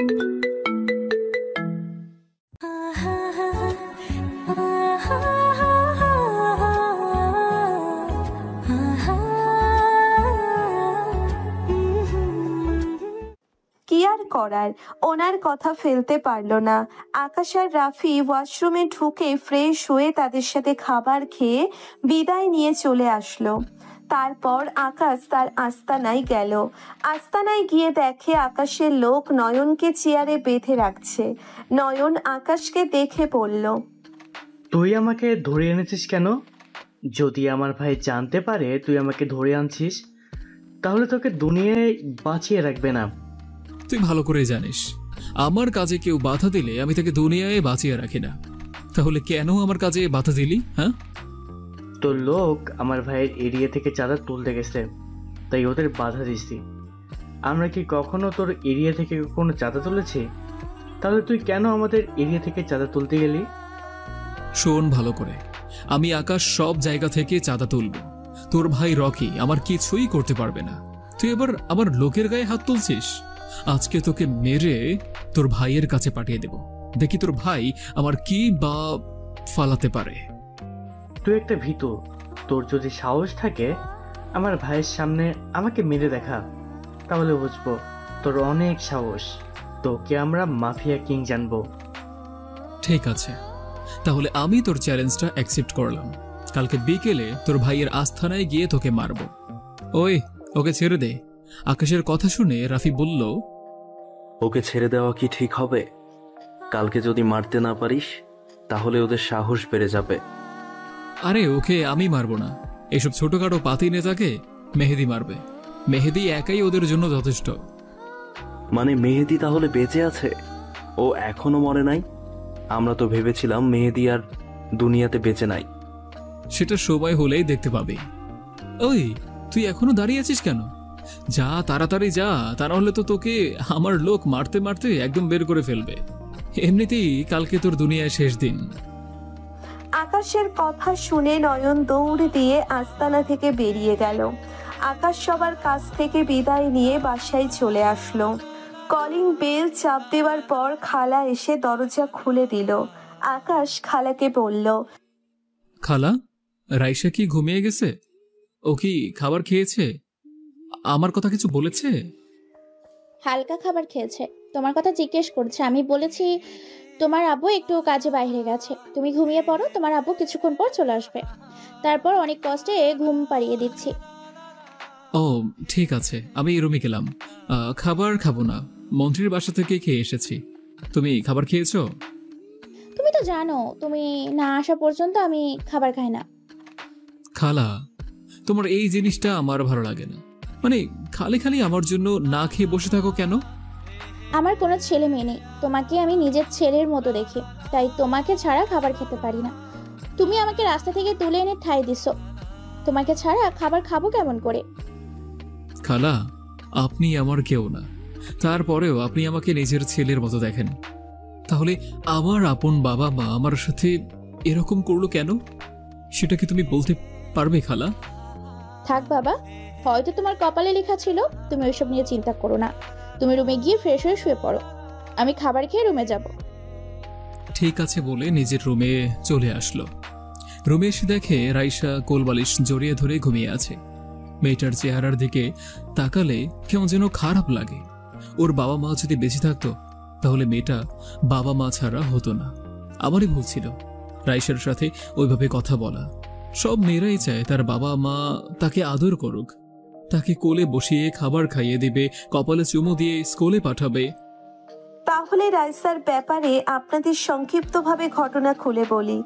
কি আর করার, ওনার কথা ফেলতে পারল না। আকাশ আর রাফি ওয়াশরুমে ঢুকে ফ্রেশ হয়ে তাদের সাথে খাবার খেয়ে বিদায় নিয়ে চলে আসলো। তারপর আকাশ তার আস্তানায় গেল। আস্তানায় গিয়ে দেখে আকাশের লোক নয়নকে চেয়ারে বেঁধে রাখছে। নয়ন আকাশকে দেখে বলল, তুই আমাকে ধরে এনেছিস কেন? যদি আমার ভাই জানতে পারে তুই আমাকে ধরে আনছিস, তাহলে তোকে দুনিয়ায় বাঁচিয়ে রাখবে না। তুই ভালো করে জানিস আমার কাজে কেউ বাধা দিলে আমি তাকে দুনিয়ায় বাঁচিয়ে রাখি না। তাহলে কেন আমার কাজে বাধা দিলি? হ্যাঁ, তোর লোক আমার ভাইয়ের এরিয়া থেকে চাঁদা তুলতে গেছে, তাই ওদের বাধা দিছি। আমরা কি কখনো তোর এরিয়া থেকে কোনো চাঁদা তুলেছি? তাহলে তুই কেন আমাদের এরিয়া থেকে চাঁদা তুলতে গেলি? শোন ভালো করে, আমি আকাশ সব জায়গা থেকে চাঁদা তুলব। তোর ভাই রকি আমার কিছুই করতে পারবে না। তুই এবার আমার লোকের গায়ে হাত তুলছিস। আজকে তোকে মেরে তোর ভাইয়ের কাছে পাঠিয়ে দেব। দেখি তোর ভাই আমার কি বা ফালাতে পারে। তুই একটা ভীতু। তোর যদি সাহস থাকে আমার ভাইয়ের সামনে আমাকে মেরে দেখা, তাহলে বুঝবো তোর অনেক সাহস। তোকে আমরা মাফিয়া কিং জানবো। ঠিক আছে, তাহলে আমি তোর চ্যালেঞ্জটা অ্যাকসেপ্ট করলাম। কালকে বিকেলে তোর ভাইয়ের আস্থানায় গিয়ে তোকে মারবো। ওই, ওকে ছেড়ে দে। আকাশের কথা শুনে রাফি বলল, ওকে ছেড়ে দেওয়া কি ঠিক হবে? কালকে যদি মারতে না পারিস তাহলে ওদের সাহস বেড়ে যাবে। আরে ওকে আমি মারবো না। এসব ছোটখাটো পাতি নেতাকে মেহেদি মারবে। মেহেদি একাই ওদের জন্য যথেষ্ট। মানে মেহেদি তাহলে বেঁচে আছে? ও এখনো মরে নাই? আমরা তো ভেবেছিলাম মেহেদি আর দুনিয়াতে বেঁচে নাই। সেটা সময় হলেই দেখতে পাবি। ওই, তুই এখনো দাঁড়িয়ে আছিস কেন? যা, তাড়াতাড়ি যা, তা নাহলে তো তোকে আমার লোক মারতে মারতে একদম বের করে ফেলবে। এমনিতেই কালকে তোর দুনিয়ায় শেষ দিন। আকাশের কথা শুনে নয়ন দৌড় দিয়ে আস্তানা থেকে বেরিয়ে গেল। আকাশ সবার কাছ থেকে বিদায় নিয়ে বাসায় চলে আসলো। কলিং বেল চাপ দেওয়ার পর খালা এসে দরজা খুলে দিল। আকাশ খালাকে বলল, খালা, রাইসা কি ঘুমিয়ে গেছে? ও কি খাবার খেয়েছে? আমার কথা কিছু বলেছে? হালকা খাবার খেয়েছে, তোমার কথা জিজ্ঞেস করছে। আমি বলেছি তোমার আব্বু একটু কাজে বাইরে গেছে, তুমি ঘুমিয়ে পড়ো, তোমার আব্বু কিছুক্ষণ পর চলে আসবে। তারপর অনেক কষ্টে ঘুম পাড়িয়ে দিচ্ছি। ও ঠিক আছে, আমি রুমে গেলাম। খাবার খাবো না, মন্ত্রীর বাসা থেকে খেয়ে এসেছি। তুমি খাবার খেয়েছো? তুমি তো জানো তুমি না আসা পর্যন্ত আমি খাবার খাই না। খালা, তোমার এই জিনিসটা আমার ভালো লাগে না। মানে খালি খালি আমার জন্য না খেয়ে বসে থাকো কেন? আমার কোনো ছেলে মেয়ে নেই, তোমাকে আমি নিজের ছেলের মতো দেখি, তাই তোমাকে ছাড়া খাবার খেতে পারি না। তুমি আমাকে রাস্তা থেকে তুলে এনে ঠাই দিছো, তোমাকে ছাড়া খাবার খাবো কেমন করে? খালা, আপনি আমার কেউ না, তারপরেও আপনি আমাকে নিজের ছেলের মতো দেখেন। তাহলে আমার আপন বাবা মা আমার সাথে এরকম করলো কেন? সেটা কি তুমি বলতে পারবে খালা? থাক বাবা, হয়তো তোমার কপালে লেখা ছিল। তুমি ওইসব নিয়ে চিন্তা করো না, তুমি রুমে গিয়ে ফ্রেশ হয়ে শুয়ে পড়ো, আমি খাবার খেয়ে রুমে যাব। ঠিক আছে বলে নিজের রুমে চলে আসলো। রুমে এসে দেখে রাইসা কোলবালিশ জড়িয়ে ধরে ঘুমিয়ে আছে। মেয়েটার চেহারার দিকে তাকালে কেমন যেন খারাপ লাগে। ওর বাবা মা যদি বেঁচে থাকতো তাহলে মেয়েটা বাবা মা ছাড়া হতো না। আমারই ভুল ছিল রাইসার সাথে ওইভাবে কথা বলা। সব মেয়েরাই চায় তার বাবা মা তাকে আদর করুক, তাকে কোলে বসিয়ে খাবার খাইয়ে দেবে, কপালে চুমু দিয়ে স্কুলে পাঠাবে। তাহলে রাইসার ব্যাপারে আপনাদের সংক্ষিপ্তভাবে ঘটনা খুলে বলি।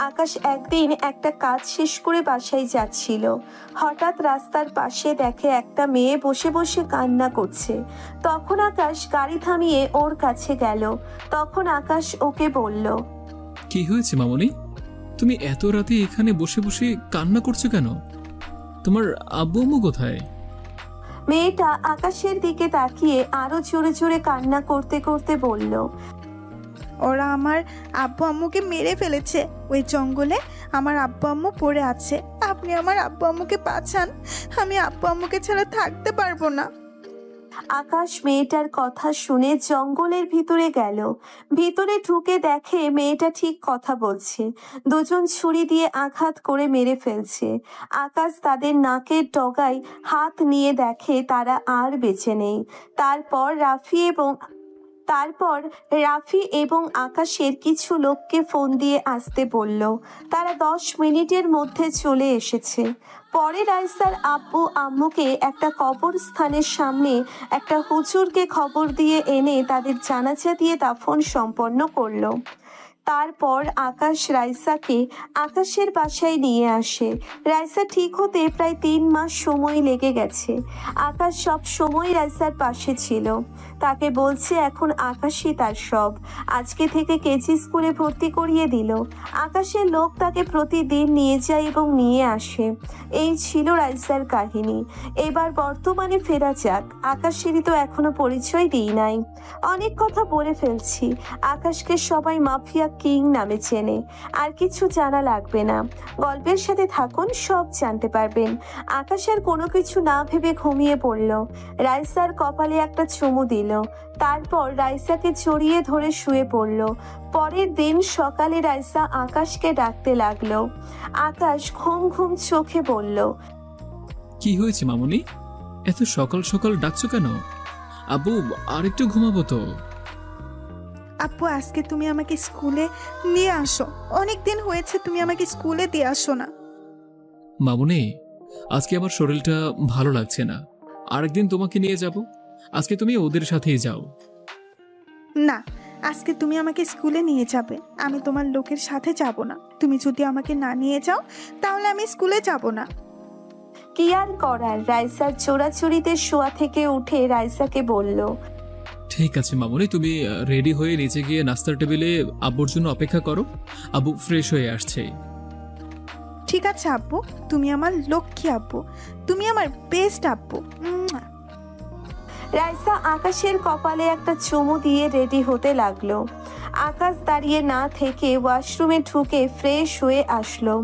আকাশ একদিন একটা কাজ শেষ করে বাসায় যাচ্ছিল। হঠাৎ রাস্তার পাশে দেখে একটা মেয়ে বসে বসে কান্না করছে। তখন আকাশ গাড়ি থামিয়ে ওর কাছে গেল। তখন আকাশ ওকে বলল, কি হয়েছে মামনি? তুমি এত রাতে এখানে বসে বসে কান্না করছো কেন? তোমার আব্বু আম্মু কোথায়? মেয়েটা আকাশের দিকে তাকিয়ে আরো জোরে জোরে কান্না করতে করতে বলল, ওরা আমার আব্বু আম্মুকে মেরে ফেলেছে, ওই জঙ্গলে আমার আব্বু আম্মু পড়ে আছে, আপনি আমার আব্বু আম্মুকে বাঁচান, আমি আব্বু আম্মুকে ছাড়া থাকতে পারবো না। আকাশ মেয়েটার কথা শুনে জঙ্গলের ভিতরে গেল। ভিতরে ঢুকে দেখে মেয়েটা ঠিক কথা বলছে। দুজন ছুরি দিয়ে আঘাত করে মেরে ফেলছে। আকাশ তাদের নাকের ডগায় হাত নিয়ে দেখে তারা আর বেঁচে নেই। তারপর রাফি এবং আকাশের কিছু লোককে ফোন দিয়ে আসতে বলল। তারা 10 মিনিটের মধ্যে চলে এসেছে। পরে রাইসার আব্বু আম্মুকে একটা কবরস্থানের সামনে একটা হুজুরকে খবর দিয়ে এনে তাদের জানাজা দিয়ে দাফন সম্পন্ন করলো। তারপর আকাশ রাইসাকে আকাশের বাসায় নিয়ে আসে। রাইসা ঠিক হতে প্রায় 3 মাস সময় লেগে গেছে। আকাশ সব সময় রাইসার পাশে ছিল। তাকে বলছে এখন আকাশই তার সব। আজকে থেকে কেজি স্কুলে ভর্তি করিয়ে দিল। আকাশের লোক তাকে প্রতিদিন নিয়ে যায় এবং নিয়ে আসে। এই ছিল রাইসার কাহিনী। এবার বর্তমানে ফেরা যাক। আকাশেরই তো এখনো পরিচয় দিই নাই। অনেক কথা বলে ফেলছি। আকাশকে সবাই মাফিয়া কিং নামে চেনে। আর কিছু জানা লাগবে না। গল্পের সাথে থাকুন, সব জানতে পারবেন। আকাশ আর কোনো কিছু না ভেবে ঘুমিয়ে পড়ল। রাইসার কপালে একটা চুমু দিল। তারপর রাইসাকে জড়িয়ে ধরে শুয়ে পড়ল। পরের দিন সকালে রাইসা আকাশকে ডাকতে লাগলো। আকাশ ঘুম ঘুম চোখে বলল, কি হয়েছে মামুনি? এত সকাল সকাল ডাকছো কেন? আব্বু আর একটু ঘুমাবো তো। আপু আজকে তুমি আমাকে স্কুলে নিয়ে আসো। অনেক দিন হয়েছে তুমি আমাকে স্কুলে দিয়ে আসো না। মামুনি, আজকে আমার শরীরটা ভালো লাগছে না। আরেকদিন তোমাকে নিয়ে যাব। আজকে তুমি ওদের সাথেই যাও। না, আজকে তুমি আমাকে স্কুলে নিয়ে যাবে। আমি তোমার লোকের সাথে যাব না। তুমি যদি আমাকে না নিয়ে যাও তাহলে আমি স্কুলে যাব না। কি আর করার? রাইসার চোরাচুরিতে শোয়া থেকে উঠে রাইসাকে বলল, ঠিক আছে মামুনি, তুমি রেডি হয়ে নিচে গিয়ে নাস্তার টেবিলে আব্বুর জন্য অপেক্ষা করো। আব্বু ফ্রেশ হয়ে আসছে। ঠিক আছে আব্বু, তুমি আমার লক্ষ্মী আব্বু, তুমি আমার বেস্ট আব্বু। রাইসা আকাশের কপালে একটা চুমু দিয়ে রেডি হতে লাগলো। আকাশ দাঁড়িয়ে না থেকে ওয়াশরুমে ঢুকে ফ্রেশ হয়ে আসলো।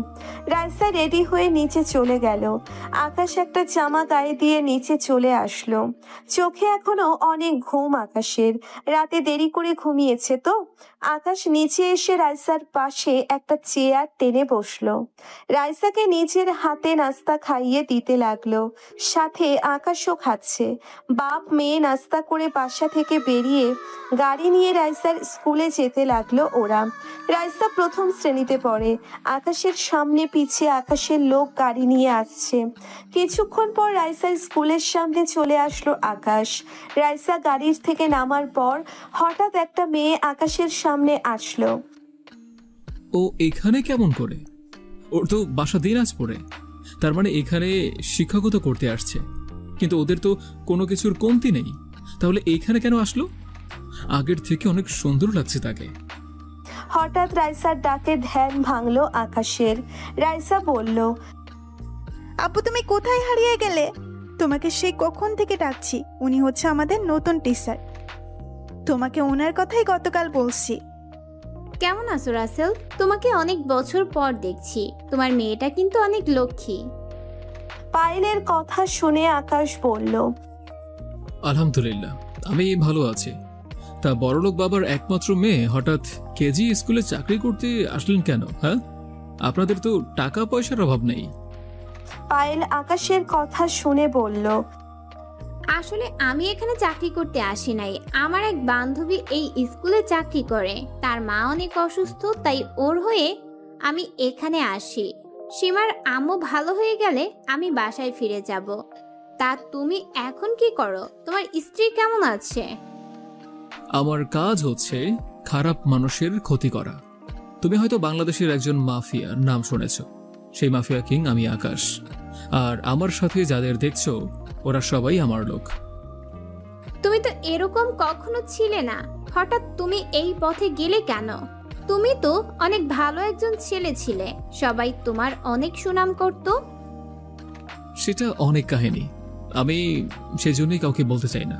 রাইসা রেডি হয়ে নিচে চলে গেল। আকাশ একটা জামা গায়ে দিয়ে নিচে চলে আসলো। চোখে এখনো অনেক ঘুম আকাশের। রাতে দেরি করে ঘুমিয়েছে তো। আকাশ নিচে এসে রাইসার পাশে একটা চেয়ার টেনে বসলো। রাইসাকে নিজের হাতে নাস্তা খাইয়ে দিতে লাগলো। সাথে আকাশও খাচ্ছে। বাপ মেয়ে নাস্তা করে বাসা থেকে বেরিয়ে গাড়ি নিয়ে রাইসার স্কুলে যেতে লাগলো ওরা। রাইসা প্রথম শ্রেণীতে পড়ে। আকাশের সামনে পিছে আকাশের লোক গাড়ি নিয়ে আসছে। কিছুক্ষণ পর রাইসার স্কুলের সামনে চলে আসলো আকাশ। রাইসা গাড়ির থেকে নামার পর হঠাৎ একটা মেয়ে আকাশের সামনে আসলো। ও এখানে কেমন করে? ওর তো বাসা দিনাজপুরে। তার মানে এখানে শিক্ষকতা করতে আসছে। কিন্তু ওদের তো কোনো কিছুর কমতি নেই। তাহলে এইখানে কেন আসলো? আগের থেকে অনেক সুন্দর লাগছে তাকে। হঠাৎ রাইসার ডাকে ধ্যান ভাঙলো আকাশের। রাইসা বলল, আব্বু তুমি কোথায় হারিয়ে গেলে? তোমাকে সেই কখন থেকে ডাকছি। উনি হচ্ছে আমাদের নতুন টিচার। তোমাকে ওনার কথাই গতকাল বলছি। কেমন আছো রাসেল? তোমাকে অনেক বছর পর দেখছি। তোমার মেয়েটা কিন্তু অনেক লক্ষ্মী। পায়েলের কথা শুনে আকাশ বলল, আলহামদুলিল্লাহ, আমি ভালো আছি। তা বড়লোক বাবার একমাত্র মেয়ে হঠাৎ কেজি স্কুলে চাকরি করতে আসলেন কেন? হ্যাঁ, আপনাদের তো টাকা পয়সার অভাব নেই। পায়েল আকাশের কথা শুনে বলল, আসলে আমি এখানে চাকরি করতে আসি নাই। আমার এক বান্ধবী এই স্কুলে চাকরি করে। তার মা অনেক অসুস্থ, তাই ওর হয়ে আমি এখানে আসি। সীমার আম্মু ভালো হয়ে গেলে আমি বাসায় ফিরে যাব। তা তুমি এখন কি করো? তোমার স্ত্রী কেমন আছে? আমার কাজ হচ্ছে খারাপ মানুষের ক্ষতি করা। তুমি হয়তো বাংলাদেশের একজন মাফিয়ার নাম শুনেছ। সেই মাফিয়া কিং আমি আকাশ। আর আমার সাথে যাদের দেখছো ওরা সবাই আমার লোক। তুমি তো এরকম কখনো ছিলে না। হঠাৎ তুমি এই পথে গেলে কেন? তুমি তো অনেক ভালো একজন ছেলে ছিলে। সবাই তোমার অনেক সুনাম করত। সেটা অনেক কাহিনী, আমি সেজন্যই কাউকে বলতে চাই না।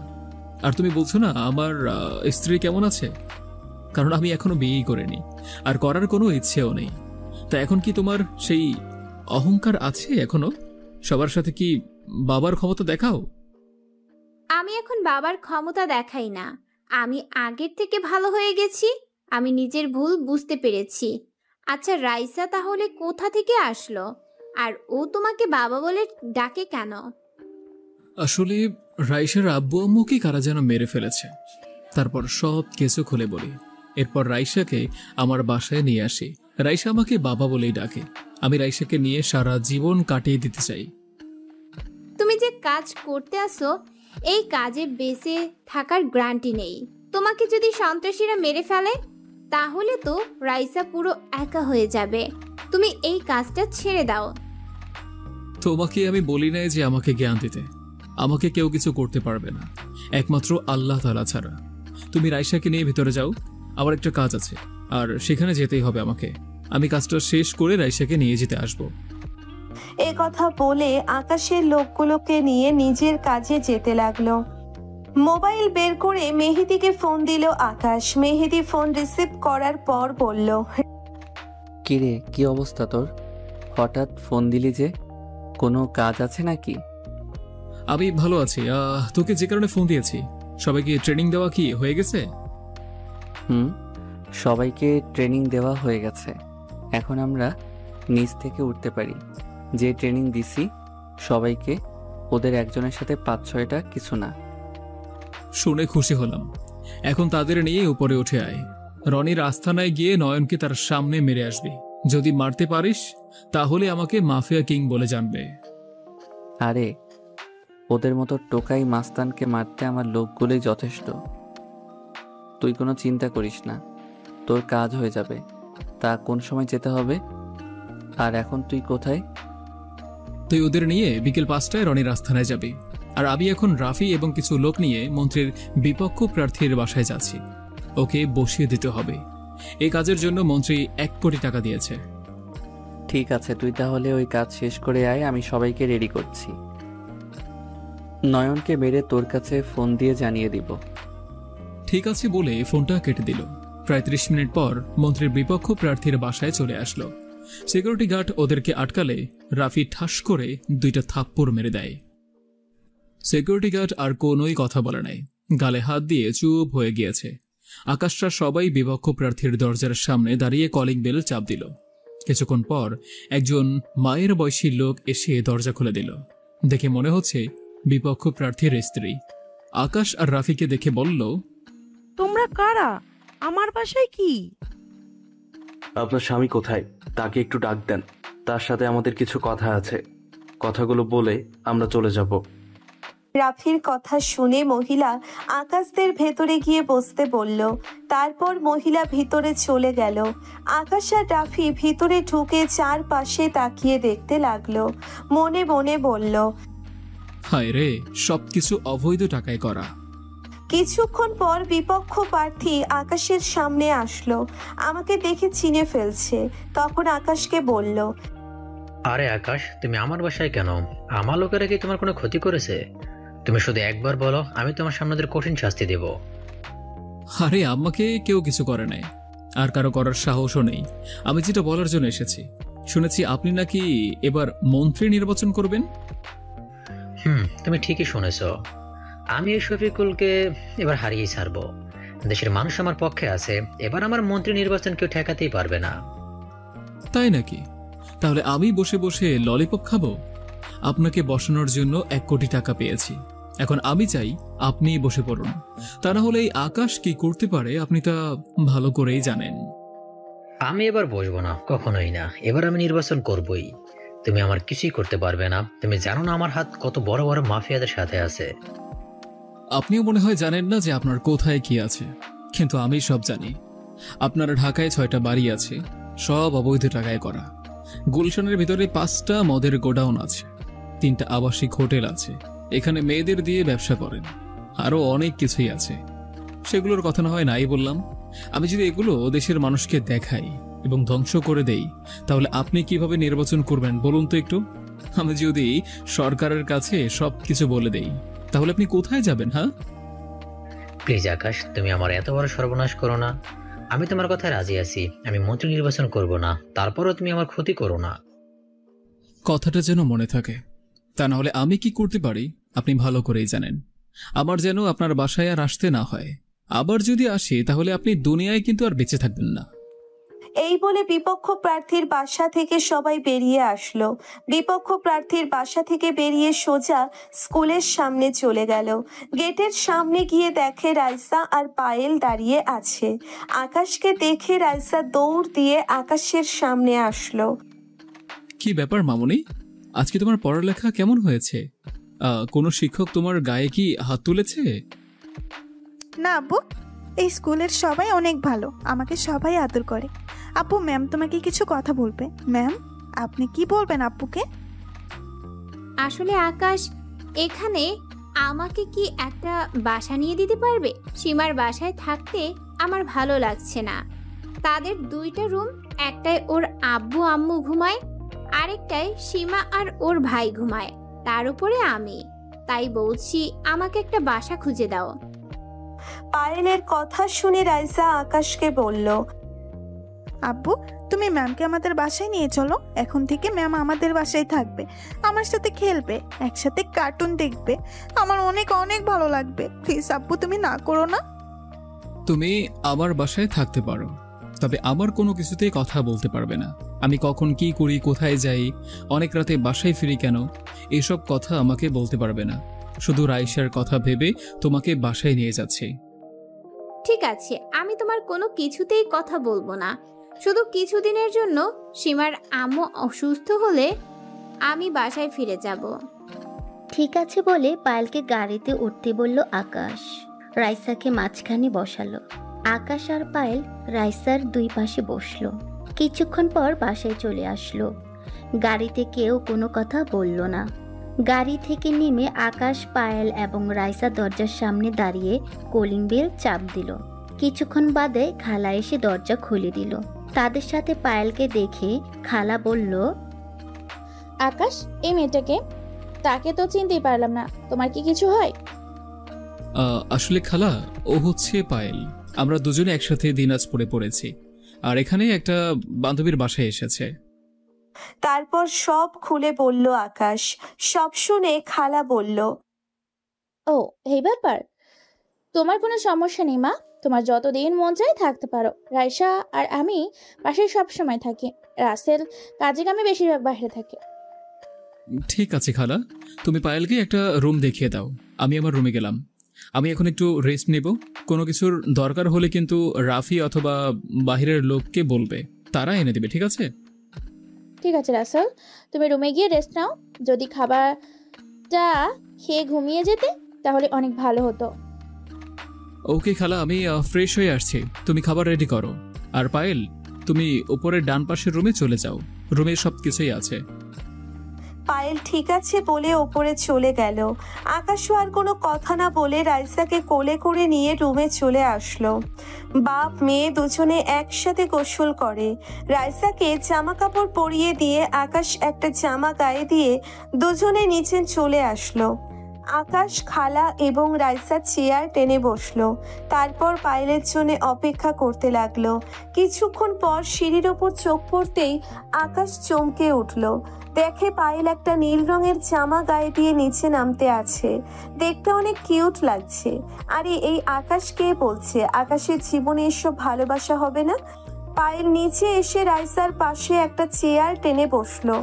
আর তুমি বলছো না আমার স্ত্রী কেমন আছে? কারণ আমি এখনো বিয়েই করিনি, আর করার কোনো ইচ্ছেও নেই। তা এখন কি তোমার সেই অহংকার আছে এখনো? সবার সাথে কি বাবার ক্ষমতা দেখাও? আমি এখন বাবার ক্ষমতা দেখাই না, আমি আগের থেকে ভালো হয়ে গেছি। আমি নিজের ভুল বুঝতে পেরেছি। আচ্ছা রাইসা তাহলে কোথা থেকে আসলো? আর ও তোমাকে বাবা বলে ডাকে কেন? আসলে রাইসার আব্বু আম্মুকে কারা যেন মেরে ফেলেছে, তারপর সব কিছু খুলে বলি। এরপর রাইসাকে আমার বাসায় নিয়ে আসি। রাইসা আমাকে বাবা বলেই ডাকে। আমি রাইসাকে নিয়ে সারা জীবন কাটিয়ে দিতে চাই। তুমি যে কাজ করতে আসো, এই কাজে বেঁচে থাকার গ্যারান্টি নেই। তোমাকে যদি সন্ত্রাসীরা মেরে ফেলে তাহলে তো রাইসা পুরো একা হয়ে যাবে। তুমি এই কাজটা ছেড়ে দাও। তোমাকে আমি বলি নাই যে আমাকে জ্ঞান দিতে। আমাকে কেউ কিছু করতে পারবে না, একমাত্র আল্লাহ তাআলা ছাড়া। তুমি রাইসাকে নিয়ে ভিতরে যাও, আমার একটা কাজ আছে আর সেখানে যেতেই হবে আমাকে। আমি কাজটা শেষ করে রাইসাকে নিয়ে যেতে আসবো। এ কথা বলে আকাশের লোকগুলোকে নিয়ে নিজের কাজে যেতে লাগলো। মোবাইল বের করে মেহেদিকে ফোন দিল আকাশ। মেহেদি ফোন রিসিভ করার পর বলল, কিরে, কি অবস্থা তোর? হঠাৎ ফোন দিলি যে, কোনো কাজ আছে নাকি? আমি ভালো আছি। তোকে যে কারণে ফোন দিয়েছি, সবাইকে ট্রেনিং দেওয়া কি হয়ে গেছে? সবাইকে ট্রেনিং দেওয়া হয়ে গেছে। এখন আমরা নিচ থেকে উঠতে পারি। যে ট্রেনিং দিছি সবাইকে, ওদের একজনের সাথে 5-6টা কিছু না। শুনে খুশি হলাম। এখন তাদের নিয়ে উপরে উঠে আয়। রনির আস্থানায় গিয়ে নয়নকে তার সামনে মেরে আসবি। যদি মারতে পারিস তাহলে আমাকে মাফিয়া কিং বলে জানবে। আরে, ওদের মতো টোকাই মাস্তানকে মারতে আমার লোকগুলোই যথেষ্ট। তুই কোনো চিন্তা করিস না, তোর কাজ হয়ে যাবে। তা কোন সময় যেতে হবে? আর এখন তুই কোথায়? তুই ওদের নিয়ে বিকেল 5টায় রনির আস্থানায় যাবি। আর আমি এখন রাফি এবং কিছু লোক নিয়ে মন্ত্রীর বিপক্ষ প্রার্থীর বাসায় যাচ্ছি। ওকে বসিয়ে দিতে হবে। এই কাজের জন্য মন্ত্রী 1 কোটি টাকা দিয়েছে। ঠিক আছে, তুই তাহলে ওই কাজ শেষ করে আয়, আমি সবাইকে রেডি করছি। নয়নকে মেরে তোর কাছে ফোন দিয়ে জানিয়ে দিব। ঠিক আছে বলে ফোনটা কেটে দিল। প্রায় 30 মিনিট পর মন্ত্রীর বিপক্ষ প্রার্থীর বাসায় চলে আসলো। সিকিউরিটি গার্ড ওদেরকে আটকালে রাফি ঠাস করে 2টা থাপ্পড় মেরে দেয়। সিকিউরিটি গার্ড আর কোনোই কথা বলে নাই, গালে হাত দিয়ে চুপ হয়ে গিয়েছে। আকাশরা সবাই বিপক্ষ প্রার্থীর দরজার সামনে দাঁড়িয়ে কলিং বেল চাপ দিল। কিছুক্ষণ পর একজন মায়ের বয়সী লোক এসে দরজা খুলে দিল। দেখে মনে হচ্ছে বিপক্ষ প্রার্থীর স্ত্রী। আকাশ আর রাফিকে দেখে বলল, তোমরা কারা? আমার বাসায় কি? আপনার স্বামী কোথায়? তাকে একটু ডাক দেন, তার সাথে আমাদের কিছু কথা আছে। কথাগুলো বলে আমরা চলে যাব। রাফির কথা শুনে মহিলা আকাশদের ভেতরে গিয়ে বসতে বলল। তারপর মহিলা ভিতরে চলে গেল। আকাশ আর রাফি ভিতরে ঢুকে চারপাশে তাকিয়ে দেখতে লাগলো। মনে মনে বলল, হায় রে, সবকিছু অবৈধ টাকায় করা। কিছুক্ষণ পর বিপক্ষ প্রার্থী আকাশের সামনে আসলো। আমাকে দেখে চিনে ফেলছে। তখন আকাশকে বলল, আরে আকাশ, তুমি আমার বাসায় কেন? আমার লোকেরা কি তোমার কোনো ক্ষতি করেছে? তুমি শুধু একবার বলো, আমি তোমার সামনে ওদের কঠিন শাস্তি দেব। আরে আমাকে কেউ কিছু করে নাই, আর কারো করার সাহসও নেই। আমি যেটা বলার জন্য এসেছি, শুনেছি আপনি নাকি এবার মন্ত্রী নির্বাচন করবেন। তুমি ঠিকই শুনেছ। আমি এই শফিকুলকে এবার হারিয়ে ছাড়বো। দেশের মানুষ আমার পক্ষে আছে। এবার আমার মন্ত্রী নির্বাচন কেউ ঠেকাতেই পারবে না। তাই নাকি? তাহলে আমি বসে বসে ললিপপ খাবো? আপনাকে বসানোর জন্য 1 কোটি টাকা পেয়েছি। এখন আমি চাই আপনি বসে পড়ুন। তা না হলে এই আকাশ কি করতে পারে আপনি তা ভালো করেই জানেন। আমি এবার বসবো না, কখনোই না। এবার আমি নির্বাচন করবই। তুমি আমার কিছুই করতে পারবে না। তুমি জানো না আমার হাত কত বড় বড় মাফিয়াদের সাথে আছে। আপনিও মনে হয় জানেন না যে আপনার কোথায় কি আছে, কিন্তু আমি সব জানি। আপনার ঢাকায় 6টা বাড়ি আছে, সব অবৈধ টাকায় করা। গুলশানের ভিতরে 5টা মদের গোডাউন আছে, 3টা আবাসিক হোটেল আছে। এখানে মেয়েদের দিয়ে ব্যবসা করেন। আরো অনেক কিছুই আছে, সেগুলোর কথা না হয় নাই বললাম। আমি যদি এগুলো দেশের মানুষকে দেখাই এবং ধ্বংস করে দেই, তাহলে আপনি কিভাবে নির্বাচন করবেন বলুন তো একটু? আমি যদি সরকারের কাছে সবকিছু বলে দেই, তাহলে আপনি কোথায় যাবেন? হ্যাঁ, প্লিজ আকাশ, তুমি আমার এত বড় সর্বনাশ করো না। আমি তোমার কথায় রাজি আছি। আমি মন্ত্রী নির্বাচন করব না, তারপরও তুমি আমার ক্ষতি করো না। কথাটা যেন মনে থাকে। তা না হলে আমি কি করতে পারি আপনি ভালো করেই জানেন। আমার যেন আপনার বাসায় আর আসতে না হয়। আবার যদি আসে তাহলে আপনি দুনিয়ায় কিন্তু আর বেঁচে থাকবেন না। এই বলে বিপক্ষ প্রার্থীর বাসা থেকে সবাই বেরিয়ে আসলো। বিপক্ষ প্রার্থীর বাসা থেকে বেরিয়ে সোজা স্কুলের সামনে চলে গেল। গেটের সামনে গিয়ে দেখে রাইসা আর পায়েল দাঁড়িয়ে আছে। আকাশকে দেখে রাইসা দৌড় দিয়ে আকাশের সামনে আসলো। কি ব্যাপার মামুনি, আজকে তোমার পড়ালেখা কেমন হয়েছে? কোনো শিক্ষক তোমার গায়ে কি হাত তুলেছে? না আব্বু, এই স্কুলের সবাই অনেক ভালো, আমাকে সবাই আদর করে। আপু, ম্যাম তোমাকে কিছু কথা বলবে। ম্যাম, আপনি কি বলবেন আব্বুকে? আসলে আকাশ, এখানে আমাকে কি একটা বাসা নিয়ে দিতে পারবে? সীমার বাসায় থাকতে আমার ভালো লাগছে না। তাদের দুইটা রুম, একটায় ওর আব্বু আম্মু ঘুমায়, আরেকটায় সীমা আর ওর ভাই ঘুমায়, তার উপরে আমি। তাই বলছি আমাকে একটা বাসা খুঁজে দাও। পায়েলের কথা শুনে রাইসা আকাশকে বলল, আব্বু, তুমি ম্যামকে আমাদের বাসায় নিয়ে চলো। এখন থেকে ম্যাম আমাদের বাসায় থাকবে, আমার সাথে খেলবে, একসাথে কার্টুন দেখবে। আমার অনেক অনেক ভালো লাগবে। প্লিজ আব্বু, তুমি না করো না। তুমি আমার বাসায় থাকতে পারো, তবে আমার কোনো কিছুতেই কথা বলতে পারবে না। আমি কখন কি করি, কোথায় যাই, অনেক রাতে বাসায় ফিরি কেন, এসব কথা আমাকে বলতে পারবে না। শুধু রাইসার কথা ভেবে তোমাকে বাসায় নিয়ে যাচ্ছি। ঠিক আছে, আমি তোমার কোনো কিছুতেই কথা বলবো না। শুধু কিছুদিনের জন্য সীমার আম্মু অসুস্থ হলে আমি বাসায় ফিরে যাব। ঠিক আছে বলে পায়েলকে গাড়িতে উঠতে বলল আকাশ। রাইসাকে মাঝখানে বসালো। আকাশ আর পায়েল রাইসার দুই পাশে বসলো। কিছুক্ষণ পর বাসায় চলে আসলো। গাড়িতে কেউ কোনো কথা বলল না। গাড়ি থেকে নেমে আকাশ, পায়েল এবং রাইসা দরজার সামনে দাঁড়িয়ে কলিং বেল চাপ দিল। কিছুক্ষণ বাদে খালা এসে দরজা খুলে দিল। তাদের সাথে পায়েলকে দেখে খালা বলল, আকাশ, এই মেয়েটাকে, তাকে তো চিনতেই পারলাম না। তোমার কি কিছু হয়? আসলে খালা, ও হচ্ছে পায়েল। আমরা দুজনে একসাথে দিনাজপুরে পড়েছি, আর এখানে একটা বান্ধবীর বাসায় এসেছে। তারপর সব খুলে বলল আকাশ। সব শুনে খালা বলল, ও, এই ব্যাপার। তোমার কোনো সমস্যা নেই মা, তোমার যতদিন মন চায় থাকতে পারো। রাইসা আর আমি বাসায় সব সময় থাকি। রাসেল কাজে কামে বেশিরভাগ বাইরে থাকে। ঠিক আছে খালা, তুমি পায়েলকে একটা রুম দেখিয়ে দাও। আমি আমার রুমে গেলাম। আমি এখন একটু রেস্ট নেব। কোনো কিছুর দরকার হলে কিন্তু রাফি অথবা বাহিরের লোককে বলবে, তারা এনে দেবে। ঠিক আছে? ঠিক আছে রাসেল, তুমি রুমে গিয়ে রেস্ট নাও। যদি খাবারটা খেয়ে ঘুমিয়ে যেতে তাহলে অনেক ভালো হতো। ওকে খালা, আমি ফ্রেশ হয়ে আসছি। তুমি খাবার রেডি করো। আর পায়েল, তুমি উপরের ডান পাশের রুমে চলে যাও, রুমে সব কিছুই আছে। পায়েল ঠিক আছে বলে ওপরে চলে গেল। আকাশও আর কোনো কথা না বলে রাইসাকে কোলে করে নিয়ে রুমে চলে আসলো। বাপ মেয়ে দুজনে একসাথে গোসল করে। রাইসাকে জামা কাপড় পরিয়ে দিয়ে আকাশ একটা জামা গায়ে দিয়ে দুজনে নিচে চলে আসলো। আকাশ, খালা এবং রাইসা চেয়ার টেনে বসলো। তারপর পায়েলের জন্য অপেক্ষা করতে লাগলো। কিছুক্ষণ পর সিঁড়ির ওপর চোখ পড়তেই আকাশ চমকে উঠলো। দেখে পায়েল একটা নীল রঙের জামা গায়ে দিয়ে নিচে নামতে আছে। দেখতে অনেক কিউট লাগছে। আরে এই আকাশ কে বলছে? আকাশের জীবনে এসব ভালোবাসা হবে না? পায়েল নিচে এসে রাইসার পাশে একটা চেয়ার টেনে বসলো।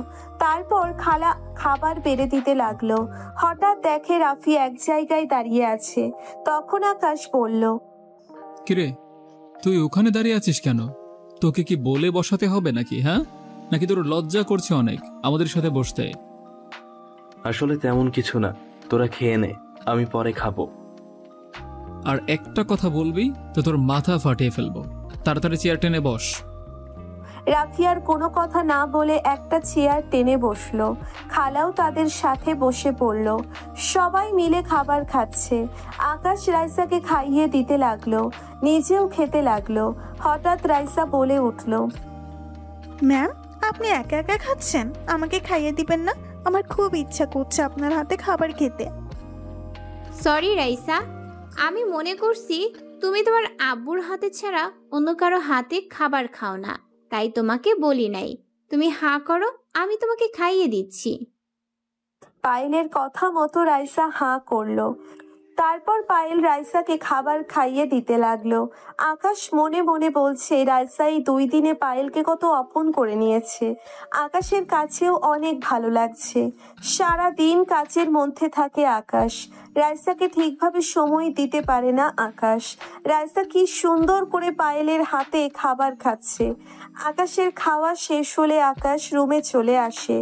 তারপর খালা খাবার বেড়ে দিতে লাগলো। হঠাৎ দেখে রাফি এক জায়গায় দাঁড়িয়ে আছে। তখন আকাশ বলল, কিরে, তুই ওখানে দাঁড়িয়ে আছিস কেন? তোকে কি বলে বসাতে হবে নাকি? হ্যাঁ, নাকি তোর লজ্জা করছে অনেক আমাদের সাথে বসতে? আসলে তেমন কিছু না, তোরা খেয়ে নে, আমি পরে খাবো। আর একটা কথা বলবি তো তোর মাথা ফাটিয়ে ফেলবো। তাড়াতাড়ি চেয়ার টেনে বস। রাফি আর কোনো কথা না বলে একটা চেয়ার টেনে বসলো। খালাও তাদের সাথে বসে পড়ল। সবাই মিলে খাবার খাচ্ছে। আকাশ রাইসাকে খাইয়ে দিতে লাগলো, নিজেও খেতে লাগলো। হঠাৎ রাইসা বলে উঠল, ম্যাম, আপনি একা একা খাচ্ছেন, আমাকে খাইয়ে দিবেন না? আমার খুব ইচ্ছা করছে আপনার হাতে খাবার খেতে। সরি রাইসা, আমি মনে করছি তুমি তোমার আব্বুর হাতে ছাড়া অন্য কারো হাতে খাবার খাও না, তাই তোমাকে বলি নাই। তুমি হাঁ করো, আমি তোমাকে খাইয়ে দিচ্ছি। পায়েলের কথা মতো রাইসা হাঁ করলো। তারপর পায়েল রাইসাকে খাবার খাইয়ে দিতে লাগলো। আকাশ মনে মনে বলছে রাইসা এই 2 দিনে পায়েলকে কত আপন করে নিয়েছে। আকাশের কাছেও অনেক ভালো লাগছে। সারা দিন কাজের মধ্যে থাকে আকাশ, রাইসাকে ঠিকভাবে সময় দিতে পারে না আকাশ। রাইসা কি সুন্দর করে পায়েলের হাতে খাবার খাচ্ছে। আকাশের খাওয়া শেষ হলে আকাশ রুমে চলে আসে,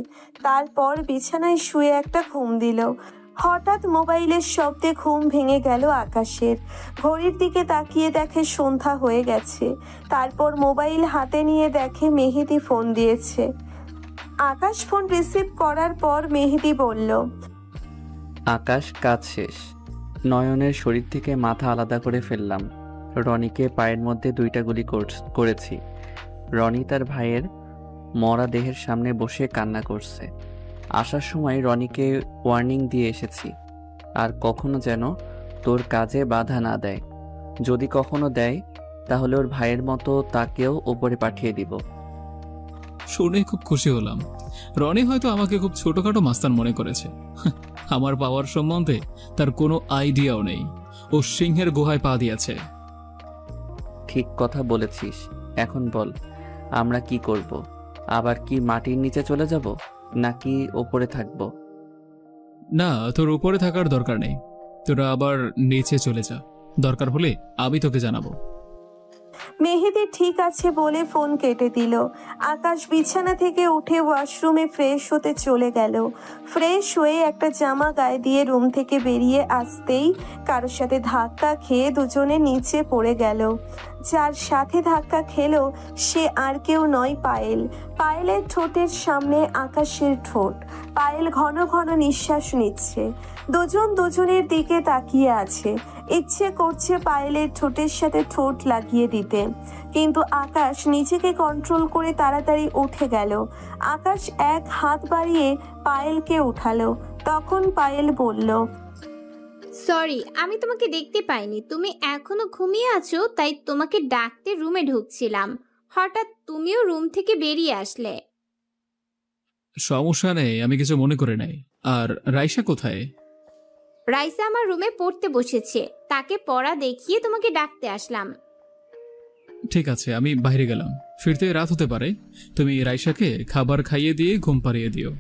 তারপর বিছানায় শুয়ে একটা ঘুম দিল। হঠাৎ মোবাইলের শব্দে ঘুম ভেঙে গেল আকাশের। ঘড়ির দিকে তাকিয়ে দেখে সন্ধ্যা হয়ে গেছে। তারপর মোবাইল হাতে নিয়ে দেখে মেহেদি ফোন দিয়েছে। আকাশ ফোন রিসিভ করার পর মেহেদি বলল, আকাশ, কাজ শেষ। নয়নের শরীর থেকে মাথা আলাদা করে ফেললাম। রনিকে পায়ের মধ্যে 2টা গুলি করেছি। রনি তার ভাইয়ের মরা দেহের সামনে বসে কান্না করছে। আসার সময় রনিকে ওয়ার্নিং দিয়ে এসেছি, আর কখনো যেন তোর কাজে বাধা না দেয়। যদি কখনো দেয় তাহলে ওর ভাইয়ের মতো তাকেও ওপরে পাঠিয়ে দিব। শুনে খুব খুশি হলাম। রনি হয়তো আমাকে খুব ছোটখাটো মাস্তান মনে করেছে। আমার পাওয়ার সম্বন্ধে তার কোনো আইডিয়াও নেই। ও সিংহের গুহায় পা দিয়েছে। ঠিক কথা বলেছিস। এখন বল, আমরা কি করব? আবার কি মাটির নিচে চলে যাব নাকি ওপরে থাকব? না, তোর উপরে থাকার দরকার নেই। তোরা আবার নিচে চলে যা, দরকার হলে আমি তোকে জানাবো। মেহেদি ঠিক আছে বলে ফোন কেটে দিল। আকাশ বিছানা থেকে উঠে ওয়াশরুমে ফ্রেশ হতে চলে গেল। ফ্রেশ হয়ে একটা জামা গায়ে দিয়ে রুম থেকে বেরিয়ে আসতেই কারোর সাথে ধাক্কা খেয়ে দুজনে নিচে পড়ে গেল। যার সাথে ধাক্কা খেলো সে আর কেউ নয়, পায়েল। পায়েলের ঠোঁটের সামনে আকাশের ঠোঁট। পায়েল ঘন ঘন নিঃশ্বাস নিচ্ছে। দুজন দুজনের দিকে তাকিয়ে আছে। ইচ্ছে করছে পায়েলের ঠোঁটের সাথে ঠোঁট লাগিয়ে দিতে, কিন্তু আকাশ নিজেকে কন্ট্রোল করে তাড়াতাড়ি উঠে গেল। আকাশ এক হাত বাড়িয়ে পায়েলকে উঠালো। তখন পায়েল বলল, সরি, আমি তোমাকে দেখতে পাইনি। তুমি এখনো ঘুমিয়ে আছো, তাই তোমাকে ডাকতে রুমে ঢুকছিলাম। হঠাৎ তুমিও রুম থেকে বেরিয়ে আসলে। সমস্যা নেই, আমি কিছু মনে করে নাই। আর রাইসা কোথায়? রাইসা আমার রুমে পড়তে বসেছে, তাকে পড়া দেখিয়ে তোমাকে ডাকতে আসলাম। ঠিক আছে, আমি বাইরে গেলাম, ফিরতে রাত হতে পারে। তুমি রাইসাকে খাবার খাইয়ে দিয়ে ঘুম পাড়িয়ে দিও।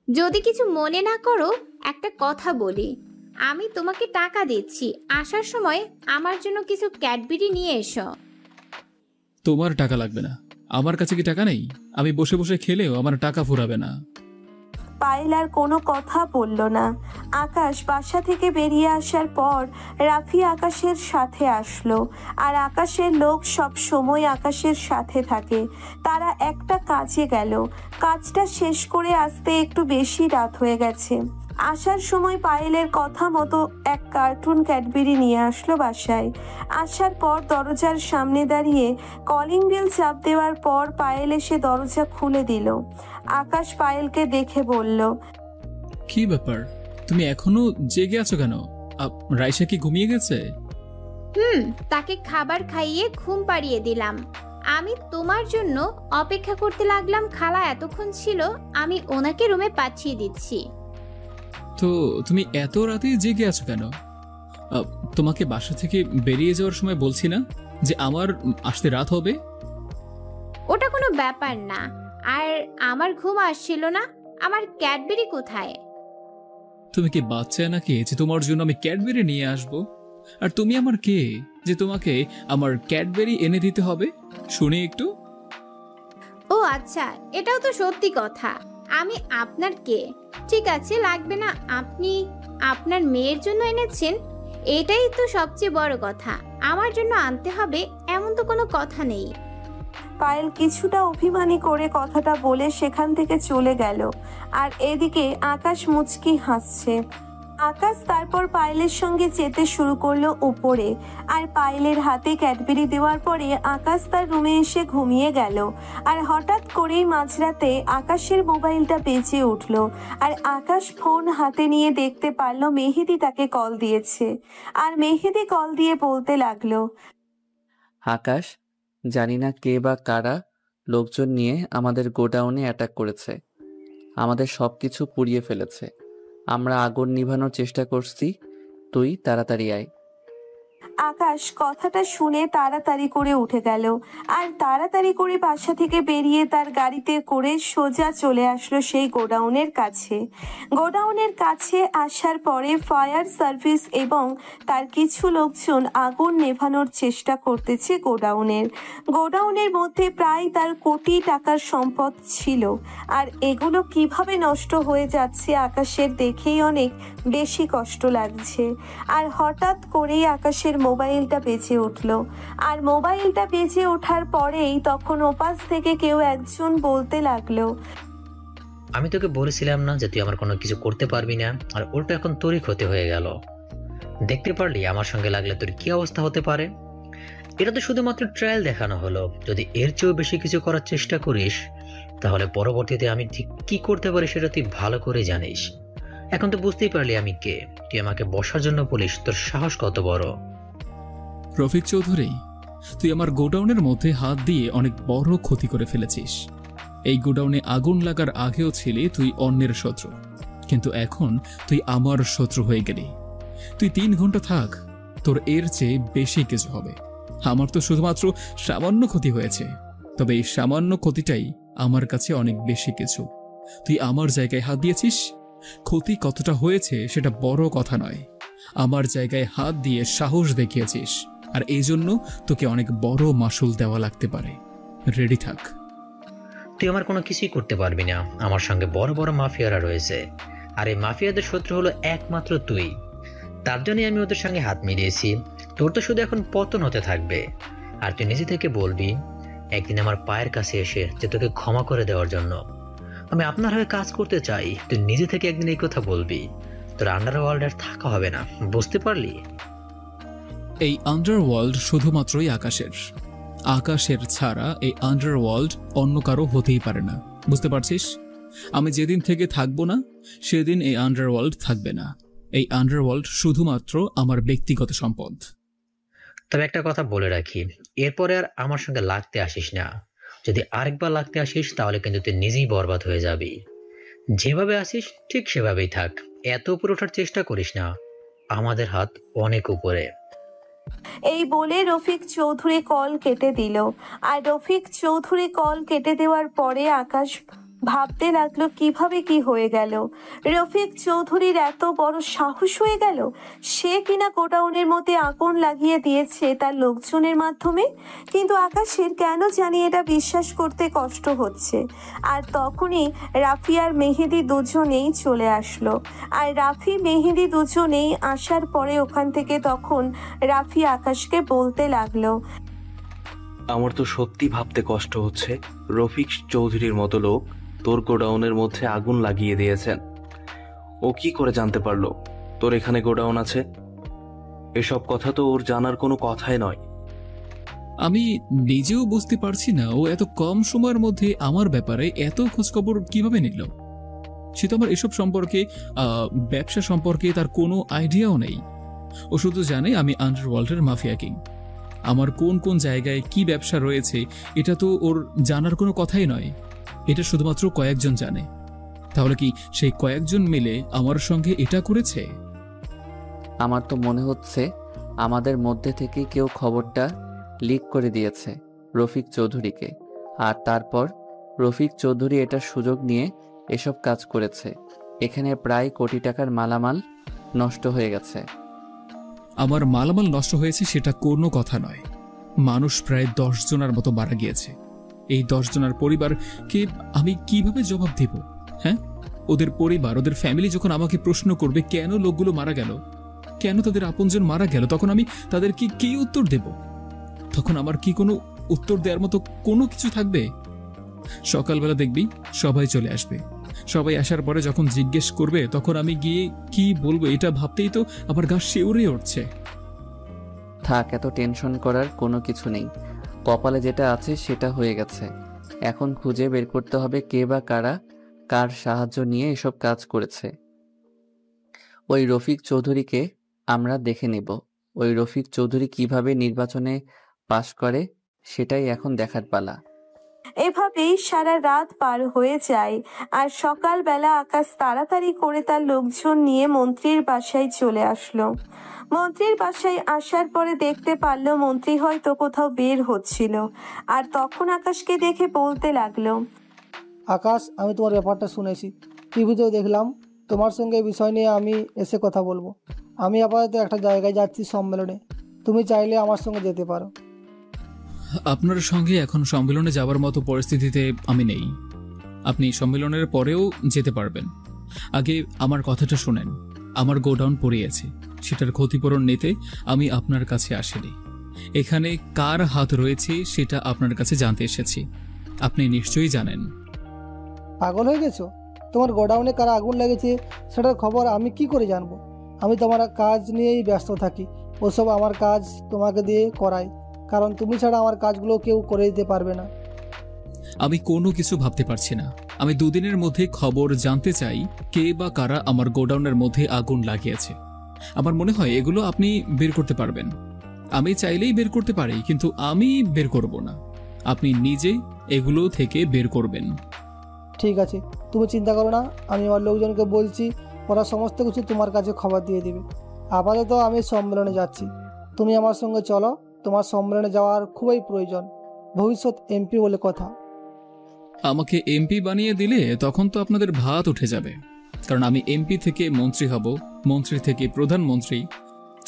যদি কিছু মনে না করো একটা কথা বলি, আমি তোমাকে টাকা দিচ্ছি, আসার সময় আমার জন্য কিছু ক্যাডবেরি নিয়ে এসো। তোমার টাকা লাগবে না। আমার কাছে কি টাকা নেই? আমি বসে বসে খেলেও আমার টাকা ফুরাবে না। পায়েল আর কোনো কথা বলল না। আকাশ বাসা থেকে বেরিয়ে আসার পর রাফি আকাশের সাথে আসলো। আর আকাশের লোক সব সময় আকাশের সাথে থাকে। তারা একটা কাজে গেল। কাজটা শেষ করে আসতে একটু বেশি রাত হয়ে গেছে। আসার সময় পায়েলের কথা মতো এক কার্টুন ক্যাডবেরি নিয়ে আসলো বাসায়। আসার পর দরজার সামনে দাঁড়িয়ে কলিং বেল চাপ দেওয়ার পর পায়েল এসে দরজা খুলে দিল। আকাশ পায়েলকে দেখে বলল, কি ব্যাপার, তুমি এখনো জেগে আছো কেন? রাইসা কি ঘুমিয়ে গেছে? তাকে খাবার খাইয়ে ঘুম পাড়িয়ে দিলাম। আমি তোমার জন্য অপেক্ষা করতে লাগলাম। খালা এতক্ষণ ছিল, আমি ওনাকে রুমে পাঠিয়ে দিচ্ছি। তো তুমি এত রাতে জেগে আছো কেন? তোমাকে বাসা থেকে বেরিয়ে যাওয়ার সময় বলছি না যে আমার আসতে রাত হবে? ওটা কোনো ব্যাপার না। আর আমার ঘুম আসছিল না। আমার ক্যাডবেরি কোথায়? তুমি কি বাচ্চা নাকি যে তোমার জন্য আমি ক্যাডবেরি নিয়ে আসব? আর তুমি আমার কে যে তোমাকে আমার ক্যাডবেরি এনে দিতে হবে? শুনি একটু। ও আচ্ছা, এটাও তো সত্যি কথা। আমি আপনার কে? ঠিক আছে, লাগবে না। আপনি আপনার মেয়ের জন্য এনেছেন, এটাই তো সবচেয়ে বড় কথা। আমার জন্য আনতে হবে এমন তো কোনো কথা নেই। পায়েল কিছুটা অভিমানী করে কথাটা বলে সেখান থেকে চলে গেল। আর এদিকে আকাশ মুচকি হাসছে। আকাশ তারপর পায়েলের সঙ্গে যেতে শুরু করলো উপরে। আর পায়েলের হাতে ক্যাডবেরি দেওয়ার পরে আকাশ তার রুমে এসে ঘুমিয়ে গেল। আর হঠাৎ করেই মাঝরাতে আকাশের মোবাইলটা বেজে উঠল। আর আকাশ ফোন হাতে নিয়ে দেখতে পারলো মেহেদি তাকে কল দিয়েছে। আর মেহেদি কল দিয়ে বলতে লাগলো, আকাশ, জানি না কে বা কারা লোকজন নিয়ে আমাদের গোডাউনে অ্যাটাক করেছে। আমাদের সবকিছু পুড়িয়ে ফেলেছে। আমরা আগুন নিভানোর চেষ্টা করছি, তুই তাড়াতাড়ি আয়। আকাশ কথাটা শুনে তাড়াতাড়ি করে উঠে গেল আর তাড়াতাড়ি করে বাসা থেকে বেরিয়ে তার গাড়িতে করে সোজা চলে আসলো সেই গোডাউনের কাছে। গোডাউনের কাছে আসার পরে ফায়ার সার্ভিস এবং তার কিছু লোকজন আগুন নেভানোর চেষ্টা করতেছে গোডাউনের মধ্যে প্রায় তার কোটি টাকার সম্পদ ছিল আর এগুলো কিভাবে নষ্ট হয়ে যাচ্ছে আকাশের দেখেই অনেক বেশি কষ্ট লাগছে। আর হঠাৎ করেই আকাশের মোবাইলটা বেজে উঠল আর মোবাইলটা বেজে ওঠার পরেই তখন ওপাশ থেকে কেউ একজন বলতে লাগলো, আমি তোকে বলেছিলাম না যে তুই আমার কোনো কিছু করতে পারবি না, আর উল্টো এখন তোরই ক্ষতি হয়ে গেল। দেখতে পারলি আমার সঙ্গে লাগলে তোর কি অবস্থা হতে পারে? এটা তো শুধুমাত্র ট্রায়াল দেখানো হলো। যদি এর চেয়েও বেশি কিছু করার চেষ্টা করিস তাহলে পরবর্তীতে আমি ঠিক কি করতে পারি সেটা তুই ভালো করে জানিস। এখন তো বুঝতেই পারলি আমি কে। তুই আমাকে বসার জন্য বলিস, তোর সাহস কত বড়! রফিক চৌধুরী, তুই আমার গোডাউনের মধ্যে হাত দিয়ে অনেক বড় ক্ষতি করে ফেলেছিস। এই গোডাউনে আগুন লাগার আগেও ছিলি তুই অন্যের শত্রু, কিন্তু এখন তুই আমার শত্রু হয়ে গেলি। তুই 3 ঘন্টা থাক, তোর এর চেয়ে বেশি কিছু হবে। আমার তো শুধুমাত্র সামান্য ক্ষতি হয়েছে, তবে এই সামান্য ক্ষতিটাই আমার কাছে অনেক বেশি কিছু। তুই আমার জায়গায় হাত দিয়েছিস, ক্ষতি কতটা হয়েছে সেটা বড় কথা নয়। আমার জায়গায় হাত দিয়ে সাহস দেখিয়েছিস, আর এই জন্য তোকে অনেক বড় মাসুল দেওয়া লাগতে পারে। রেডি থাক। তুই আমার কোনো কিছুই করতে পারবি না। আমার সঙ্গে বড় বড় মাফিয়ারা রয়েছে, আর এই মাফিয়াদের শত্রু হলো একমাত্র তুই। তার জন্যই আমি ওদের সঙ্গে হাত মিলিয়েছি। তোর তো শুধু এখন পতন হতে থাকবে, আর তুই নিজে থেকে বলবি একদিন আমার পায়ের কাছে এসে যে তোকে ক্ষমা করে দেওয়ার জন্য আমি আপনার হয়ে কাজ করতে চাই। তুই নিজে থেকে একদিন এই কথা বলবি। তোর আন্ডারওয়ার্ল্ড আর থাকা হবে না, বুঝতে পারলি? এই আন্ডারওয়ার্ল্ড শুধুমাত্রই আকাশের ছাড়া এই আন্ডারওয়ার্ল্ড অন্য কারো হতেই পারে না, বুঝতে পারছিস? আমি যেদিন থেকে থাকবো না সেদিন এই আন্ডারওয়ার্ল্ড থাকবে না। এই আন্ডারওয়ার্ল্ড শুধুমাত্র আমার ব্যক্তিগত সম্পদ। তবে একটা কথা বলে রাখি, এরপরে আর আমার সঙ্গে লাগতে আসিস না। যদি আরেকবার লাগতে আসিস তাহলে কিন্তু তুই নিজেই বরবাদ হয়ে যাবি। যেভাবে আসিস ঠিক সেভাবেই থাক। এত উপরে ওঠার চেষ্টা করিস না, আমাদের হাত অনেক উপরে। এই বলে রফিক চৌধুরী কল কেটে দিল। আর রফিক চৌধুরী কল কেটে দেওয়ার পরে আকাশ ভাবতে লাগলো কিভাবে কি হয়ে গেল। রফিক চৌধুরীর এত বড় সাহস হয়ে গেল, সে কিনা গোডাউনের মধ্যে আগুন লাগিয়ে দিয়েছে তার লোকজনের মাধ্যমে। কিন্তু আকাশের কেন জানি এটা বিশ্বাস করতে কষ্ট হচ্ছে। আর তখনই রাফি আর মেহেদি দুজনেই চলে আসলো। আর রাফি মেহেদি দুজনেই আসার পরে ওখান থেকে তখন রাফি আকাশকে বলতে লাগলো, আমার তো সত্যি ভাবতে কষ্ট হচ্ছে, রফিক চৌধুরীর মতো লোক তোর গোডাউনের মধ্যে আগুন লাগিয়ে দিয়েছেন। ও কি করে জানতে পারলো তোর এখানে গোডাউন আছে? এসব কথা তো ওর জানার কোনো কথাই নয়। আমি নিজেও বুঝতে পারছি না ও এত কম সময়ের মধ্যে আমার ব্যাপারে এত খোঁজখবর কিভাবে নিল। সে তো আমার এসব সম্পর্কে, ব্যবসা সম্পর্কে তার কোনো আইডিয়াও নেই। ও শুধু জানে আমি আন্ডারওয়ার্ল্ডের মাফিয়া কিং। আমার কোন কোন জায়গায় কি ব্যবসা রয়েছে এটা তো ওর জানার কোনো কথাই নয়। এটা শুধুমাত্র কয়েকজন জানে। তাহলে কি সেই কয়েকজন মিলে আমার সঙ্গে এটা করেছে? আমার তো মনে হচ্ছে আমাদের মধ্যে থেকে কেউ খবরটা লিক করে দিয়েছে রফিক চৌধুরীকে, আর তারপর রফিক চৌধুরী এটার সুযোগ নিয়ে এসব কাজ করেছে। এখানে প্রায় কোটি টাকার মালামাল নষ্ট হয়ে গেছে। আমার মালামাল নষ্ট হয়েছে সেটা কোনো কথা নয়। মানুষ প্রায় 10 জনের মতো মারা গিয়েছে। এই 10 জনের পরিবারকে আমি কিভাবে জবাব দেব? হ্যাঁ, ওদের পরিবার, ওদের ফ্যামিলি যখন আমাকে প্রশ্ন করবে কেন লোকগুলো মারা গেল, কেন তাদের আপনজন মারা গেল, তখন আমি তাদেরকে কি উত্তর দেব? তখন আমার কি কোনো উত্তর দেওয়ার মতো কোনো কিছু থাকবে? সকালবেলা দেখবি সবাই চলে আসবে। সবাই আসার পরে যখন জিজ্ঞেস করবে তখন আমি গিয়ে কি বলবো এটা ভাবতেই তো আমার গা শিউরে উঠছে। থাক, এত টেনশন করার কোনো কিছু নেই। কপালে যেটা আছে সেটা হয়ে গেছে। এখন খুঁজে বের করতে হবে কে বা কারা কার সাহায্য নিয়ে এসব কাজ করেছে। ওই রফিক চৌধুরীকে আমরা দেখে নেব। ওই রফিক চৌধুরী কিভাবে নির্বাচনে পাশ করে সেটাই এখন দেখার পালা। এভাবেই সারা রাত পার হয়ে যায়। আর সকালবেলা আকাশ তাড়াতাড়ি করে তার লোকজন নিয়ে মন্ত্রীর বাসায় চলে আসলো। মন্ত্রীর বাসায় আসার পরে দেখতে পারলো মন্ত্রী হয়তো কোথাও বের হচ্ছিল, আর তখন আকাশকে দেখে বলতে লাগলো, আকাশ, আমি তোমার ব্যাপারটা শুনেছি, টিভিতেও দেখলাম। তোমার সঙ্গে এই বিষয় নিয়ে আমি এসে কথা বলবো। আমি আপাতত একটা জায়গায় যাচ্ছি সম্মেলনে, তুমি চাইলে আমার সঙ্গে যেতে পারো। আপনার সঙ্গে এখন সম্মেলনে যাওয়ার মতো পরিস্থিতিতে আমি নেই। আপনি সম্মেলনের পরেও যেতে পারবেন। আগে আমার কথাটা শোনেন। আমার গোডাউন পড়িয়েছে, সেটার ক্ষতিপূরণ নিতে আমি আপনার কাছে আসিনি। এখানে কার হাত রয়েছে সেটা আপনার কাছে জানতে এসেছি। আপনি নিশ্চয়ই জানেন। পাগল হয়ে গেছো? তোমার গোডাউনে কারা আগুন লেগেছে সেটার খবর আমি কি করে জানবো? আমি তোমার কাজ নিয়েই ব্যস্ত থাকি। ওসব আমার কাজ তোমাকে দিয়ে করাই, কারণ তুমি ছাড়া আমার কাজগুলো কেউ করে দিতে পারবে না। আমি কোনো কিছু ভাবতে পারছি না। আমি দুদিনের মধ্যে খবর জানতে চাই কে বা কারা আমার গোডাউনের মধ্যে আগুন লাগিয়েছে। আমার মনে হয় এগুলো আপনি বের করতে পারবেন। আমি চাইলেই বের করতে পারি, কিন্তু আমি বের করব না। আপনি নিজে এগুলো থেকে বের করবেন। ঠিক আছে, তুমি চিন্তা করো না। আমি আমার লোকজনকে বলছি, ওরা সমস্ত কিছু তোমার কাছে খবর দিয়ে দেবে। আপাতত আমি সম্মেলনে যাচ্ছি, তুমি আমার সঙ্গে চলো। তোমার সম্মেলনে যাওয়ার খুবই প্রয়োজন, ভবিষ্যৎ এমপি বলে কথা। আমাকে এমপি বানিয়ে দিলে তখন তো আপনাদের ভাত উঠে যাবে, কারণ আমি এমপি থেকে মন্ত্রী হব, মন্ত্রী থেকে প্রধানমন্ত্রী।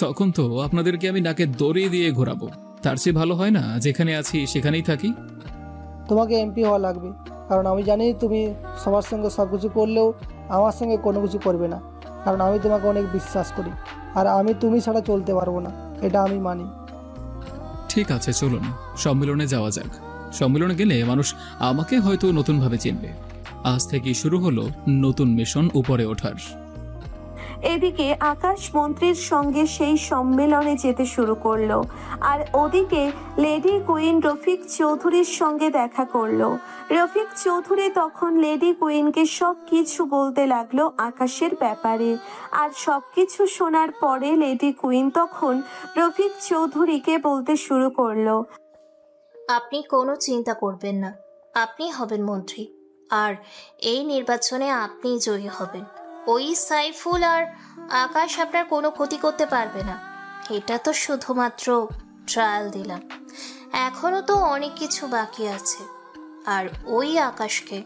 তখন তো আপনাদেরকে আমি নাকে দড়ি দিয়ে ঘোরাবো। তার চেয়ে ভালো হয় না যেখানে আছি সেখানেই থাকি? তোমাকে এমপি হওয়া লাগবে, কারণ আমি জানি তুমি সবার সঙ্গে সব কিছু করলেও আমার সঙ্গে কোনো কিছু করবে না, কারণ আমি তোমাকে অনেক বিশ্বাস করি, আর আমি তুমি ছাড়া চলতে পারবো না, এটা আমি মানি। ঠিক আছে, চলুন সম্মেলনে যাওয়া যাক। সম্মেলনে গেলে মানুষ আমাকে হয়তো নতুনভাবে চিনবে। আজ থেকে শুরু হলো নতুন মিশন উপরে ওঠার। এদিকে আকাশ মন্ত্রীর সঙ্গে সেই সম্মেলনে যেতে শুরু করলো, আর ওদিকে লেডি কুইন রফিক চৌধুরীর সঙ্গে দেখা করলো। রফিক চৌধুরী তখন লেডি কুইনকে সব কিছু বলতে লাগলো আকাশের ব্যাপারে। আর সব কিছু শোনার পরে লেডি কুইন তখন রফিক চৌধুরীকে বলতে শুরু করলো, আপনি কোনো চিন্তা করবেন না, আপনি হবেন মন্ত্রী, আর এই নির্বাচনে আপনি জয়ী হবেন। ওই সাইফুল আর আকাশ আপনার কোনো ক্ষতি করতে পারবে না। এটা তো শুধুমাত্র ট্রায়াল দিলাম, এখনো তো অনেক কিছু বাকি আছে। আর ওই আকাশকে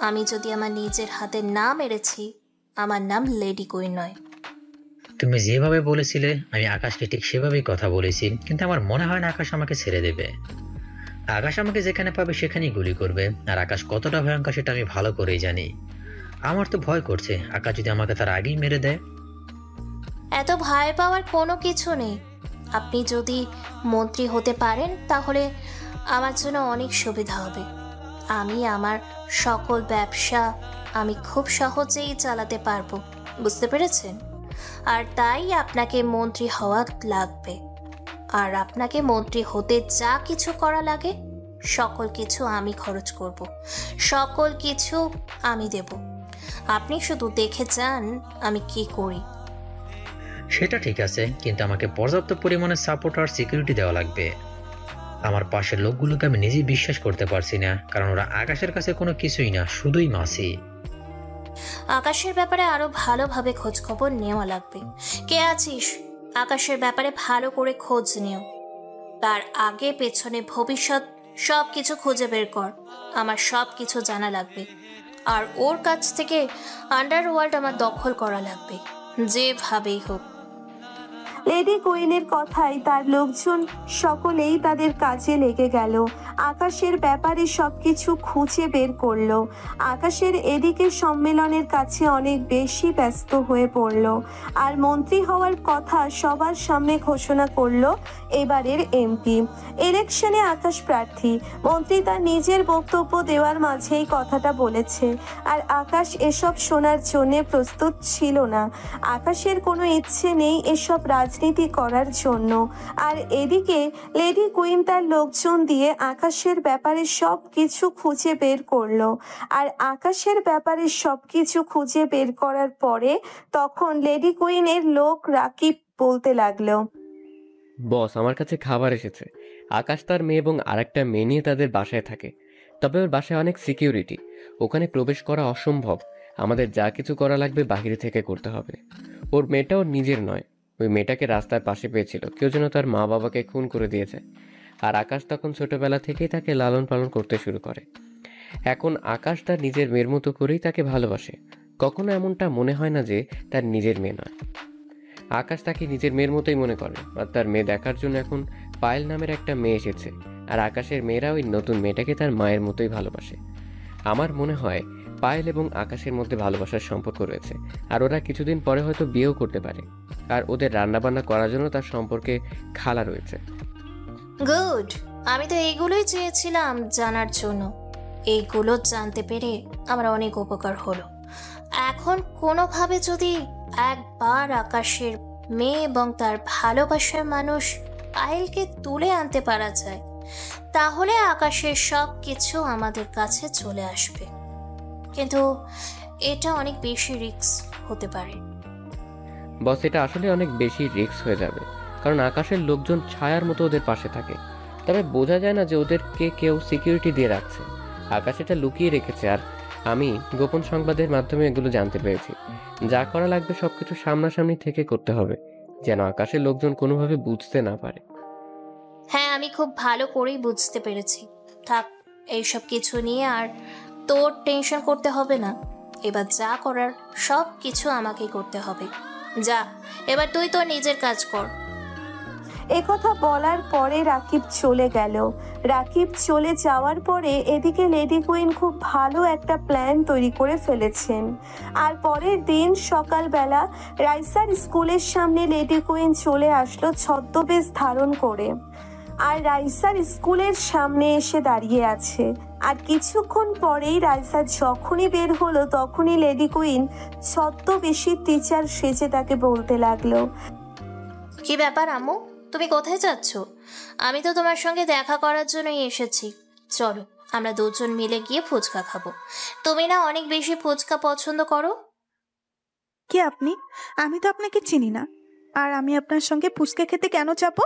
আমি যদি আমার নিজের হাতে না মেরেছি, আমার নাম লেডি কুইন নয়। তুমি যেভাবে বলেছিলে আমি আকাশকে ঠিক সেভাবেই কথা বলেছি, কিন্তু আমার মনে হয় না আকাশ আমাকে ছেড়ে দেবে। আকাশ আমাকে যেখানে পাবে সেখানেই গুলি করবে, আর আকাশ কতটা ভয়ঙ্কর সেটা আমি ভালো করেই জানি। আমার তো ভয় করছে আকাশ যদি আমাকে তার আগেই মেরে দেয়। এত ভয় পাওয়ার কোনো কিছু নেই। আপনি যদি মন্ত্রী হতে পারেন তাহলে আমার জন্য অনেক সুবিধা হবে। আমি আমার সকল ব্যবসা আমি খুব সহজেই চালাতে পারবো, বুঝতে পেরেছেন? আর তাই আপনাকে মন্ত্রী হওয়া লাগবে। আর আপনাকে মন্ত্রী হতে যা কিছু করা লাগে সকল কিছু আমি খরচ করব, সকল কিছু আমি দেব। আপনি শুধু দেখে যান আমি কি করি। সেটা ঠিক আছে, কিন্তু আমাকে পর্যাপ্ত পরিমাণে সাপোর্ট আর সিকিউরিটি দেওয়া লাগবে। আমার পাশের লোকগুলোকে আমি নিজেই বিশ্বাস করতে পারছি না, কারণ ওরা আকাশের কাছে কোনো কিছুই না, শুধুই মাসি। আকাশের ব্যাপারে আরো ভালোভাবে খোঁজ খবর নেওয়া লাগবে। কে আছিস? আকাশের ব্যাপারে ভালো করে খোঁজ নিও। তার আগে পেছনে ভবিষ্যৎ সব কিছু খুঁজে বের কর। আমার সব কিছু জানা লাগবে, আর ওর কাছ থেকে আন্ডারওয়ার্ল্ড আমার দখল করা লাগবে, যেভাবেই হোক। লেডি কুইনের কথায় তার লোকজন সকলেই তাদের কাজে লেগে গেল। আকাশের ব্যাপারে সবকিছু খুঁজে বের করলো। আকাশের এদিকে সম্মেলনের কাছে অনেক বেশি ব্যস্ত হয়ে পড়ল, আর মন্ত্রী হওয়ার কথা সবার সামনে ঘোষণা করলো এবারের এমপি ইলেকশনে আকাশ প্রার্থী। মন্ত্রী তার নিজের বক্তব্য দেওয়ার মাঝেই কথাটা বলেছে, আর আকাশ এসব শোনার জন্য প্রস্তুত ছিল না। আকাশের কোনো ইচ্ছে নেই এসব রাজনীতি করার জন্য। আর এদিকে লেডি কুইন তার লোকজন দিয়ে আকাশের ব্যাপারে সব কিছু খুঁজে বের করলো। আর আকাশের ব্যাপারে সব কিছু খুঁজে বের করার পরে তখন লেডি কুইনের লোক রাকিব বলতে লাগলো, বস, আমার কাছে খাবার এসেছে। আকাশ তার মেয়ে এবং আরেকটা মেয়ে নিয়ে তাদের বাসায় থাকে। তবে ওর বাসায় অনেক সিকিউরিটি, ওখানে প্রবেশ করা অসম্ভব। আমাদের যা কিছু করা লাগবে বাইরে থেকে করতে হবে। ওর মেয়েটা ওর নিজের নয়, ওই মেয়েটাকে রাস্তার পাশে পেয়েছিল, কেউ যেন তার মা বাবাকে খুন করে দিয়েছে। আর আকাশ তখন ছোটবেলা থেকেই তাকে লালন পালন করতে শুরু করে। এখন আকাশ তার নিজের মেয়ের মতো করেই তাকে ভালোবাসে। কখনো এমনটা মনে হয় না যে তার নিজের মেয়ে নয়। আকাশ তাকে নিজের মেয়ের মতোই মনে করে। আর তার মেয়ে দেখার জন্য এখন পায়েল নামের একটা মেয়ে এসেছে। আর আকাশের মেয়েরা ওই নতুন মেয়েটাকে তার মায়ের মতোই ভালোবাসে। আমার মনে হয় পায়েল এবং আকাশের মধ্যে ভালোবাসার সম্পর্ক রয়েছে। আর ওরা কিছুদিন পরে হয়তো বিয়েও করতে পারে। আর ওদের রান্নাবান্না করার জন্য তার সম্পর্কে খালা রয়েছে। গুড, আমি তো এইগুলোই চেয়েছিলাম জানার জন্য। এইগুলো জানতে পেরে আমার অনেক উপকার হলো। এখন কোনোভাবে যদি একবার আকাশের মেয়ে এবং তার ভালোবাসার মানুষ পায়েলকে তুলে আনতে পারা যায়, তাহলে আকাশের সব কিছু আমাদের কাছে চলে আসবে। কিন্তু এটা অনেক বেশি রিস্ক হতে পারে। বস, এটা আসলে অনেক বেশি রিস্ক হয়ে যাবে, কারণ আকাশের লোকজন ছায়ার মতো ওদের পাশে থাকে। তবে বোঝা যায় না যে ওদেরকে কেউ সিকিউরিটি দিয়ে রাখছে। আকাশ এটা লুকিয়ে রেখেছে, আর আমি গোপন সংবাদের মাধ্যমে এগুলো জানতে পেরেছি। যা করা লাগবে সবকিছু সামনাসামনি থেকে করতে হবে, যেন আকাশের লোকজন কোনোভাবে বুঝতে না পারে। হ্যাঁ, আমি খুব ভালো করেই বুঝতে পেরেছি। থাক, এইসব কিছু নিয়ে আর তোর টেনশন করতে হবে না। এবার যা করার সব কিছু আমাকেই করতে হবে। যা, এবার তুই তোর নিজের কাজ কর। একথা বলার পরে রাকিব চলে গেল। রাকিব চলে যাওয়ার পরে এদিকে লেডি কুইন খুব ভালো একটা প্ল্যান তৈরি করে ফেলেছেন। আর পরের দিন সকালবেলা রাইসার স্কুলের সামনে লেডি কুইন চলে আসলো ছদ্মবেশ ধারণ করে। আর রাইসার স্কুলের সামনে এসে দাঁড়িয়ে আছে। আর কিছুক্ষণ পরেই রাইসা যখনই বের হলো তখনই লেডি কুইন ছদ্মবেশী টিচার সেজে তাকে বলতে লাগলো, কি ব্যাপার আম্মু, তুমি কোথায় যাচ্ছ? আমি তো তোমার সঙ্গে দেখা করার জন্যই এসেছি। চলো, আমরা দুজন মিলে গিয়ে ফুচকা খাবো। তুমি না অনেক বেশি ফুচকা পছন্দ করো। কে আপনি? আমি তো আপনাকে চিনি না। আর আমি আপনার সঙ্গে ফুচকা খেতে কেন যাবো?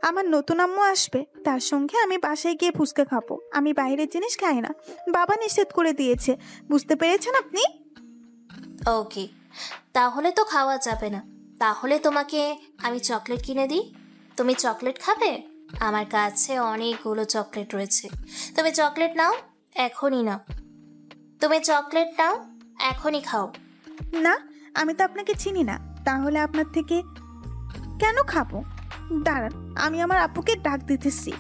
আমার নতুন আম্মু আসবে, তার সঙ্গে আমি বাসায় গিয়ে ফুচকা খাবো। আমি বাইরের জিনিস খাই না, বাবা নিষেধ করে দিয়েছে। বুঝতে পেরেছেন আপনি? ওকে, তাহলে তো খাওয়া যাবে না। তাহলে তোমাকে আমি চকলেট কিনে দিই, তুমি চকলেট খাবে? আমার কাছে অনেকগুলো চকলেট রয়েছে। তুমি চকলেট নাও, এখনই নাও। তুমি চকলেট নাও, এখনই খাও। না, আমি তো আপনাকে চিনি না, তাহলে আপনার থেকে কেন খাবো? দাঁড়ান, আমি আমার আপুকে ডাক দিতেছি।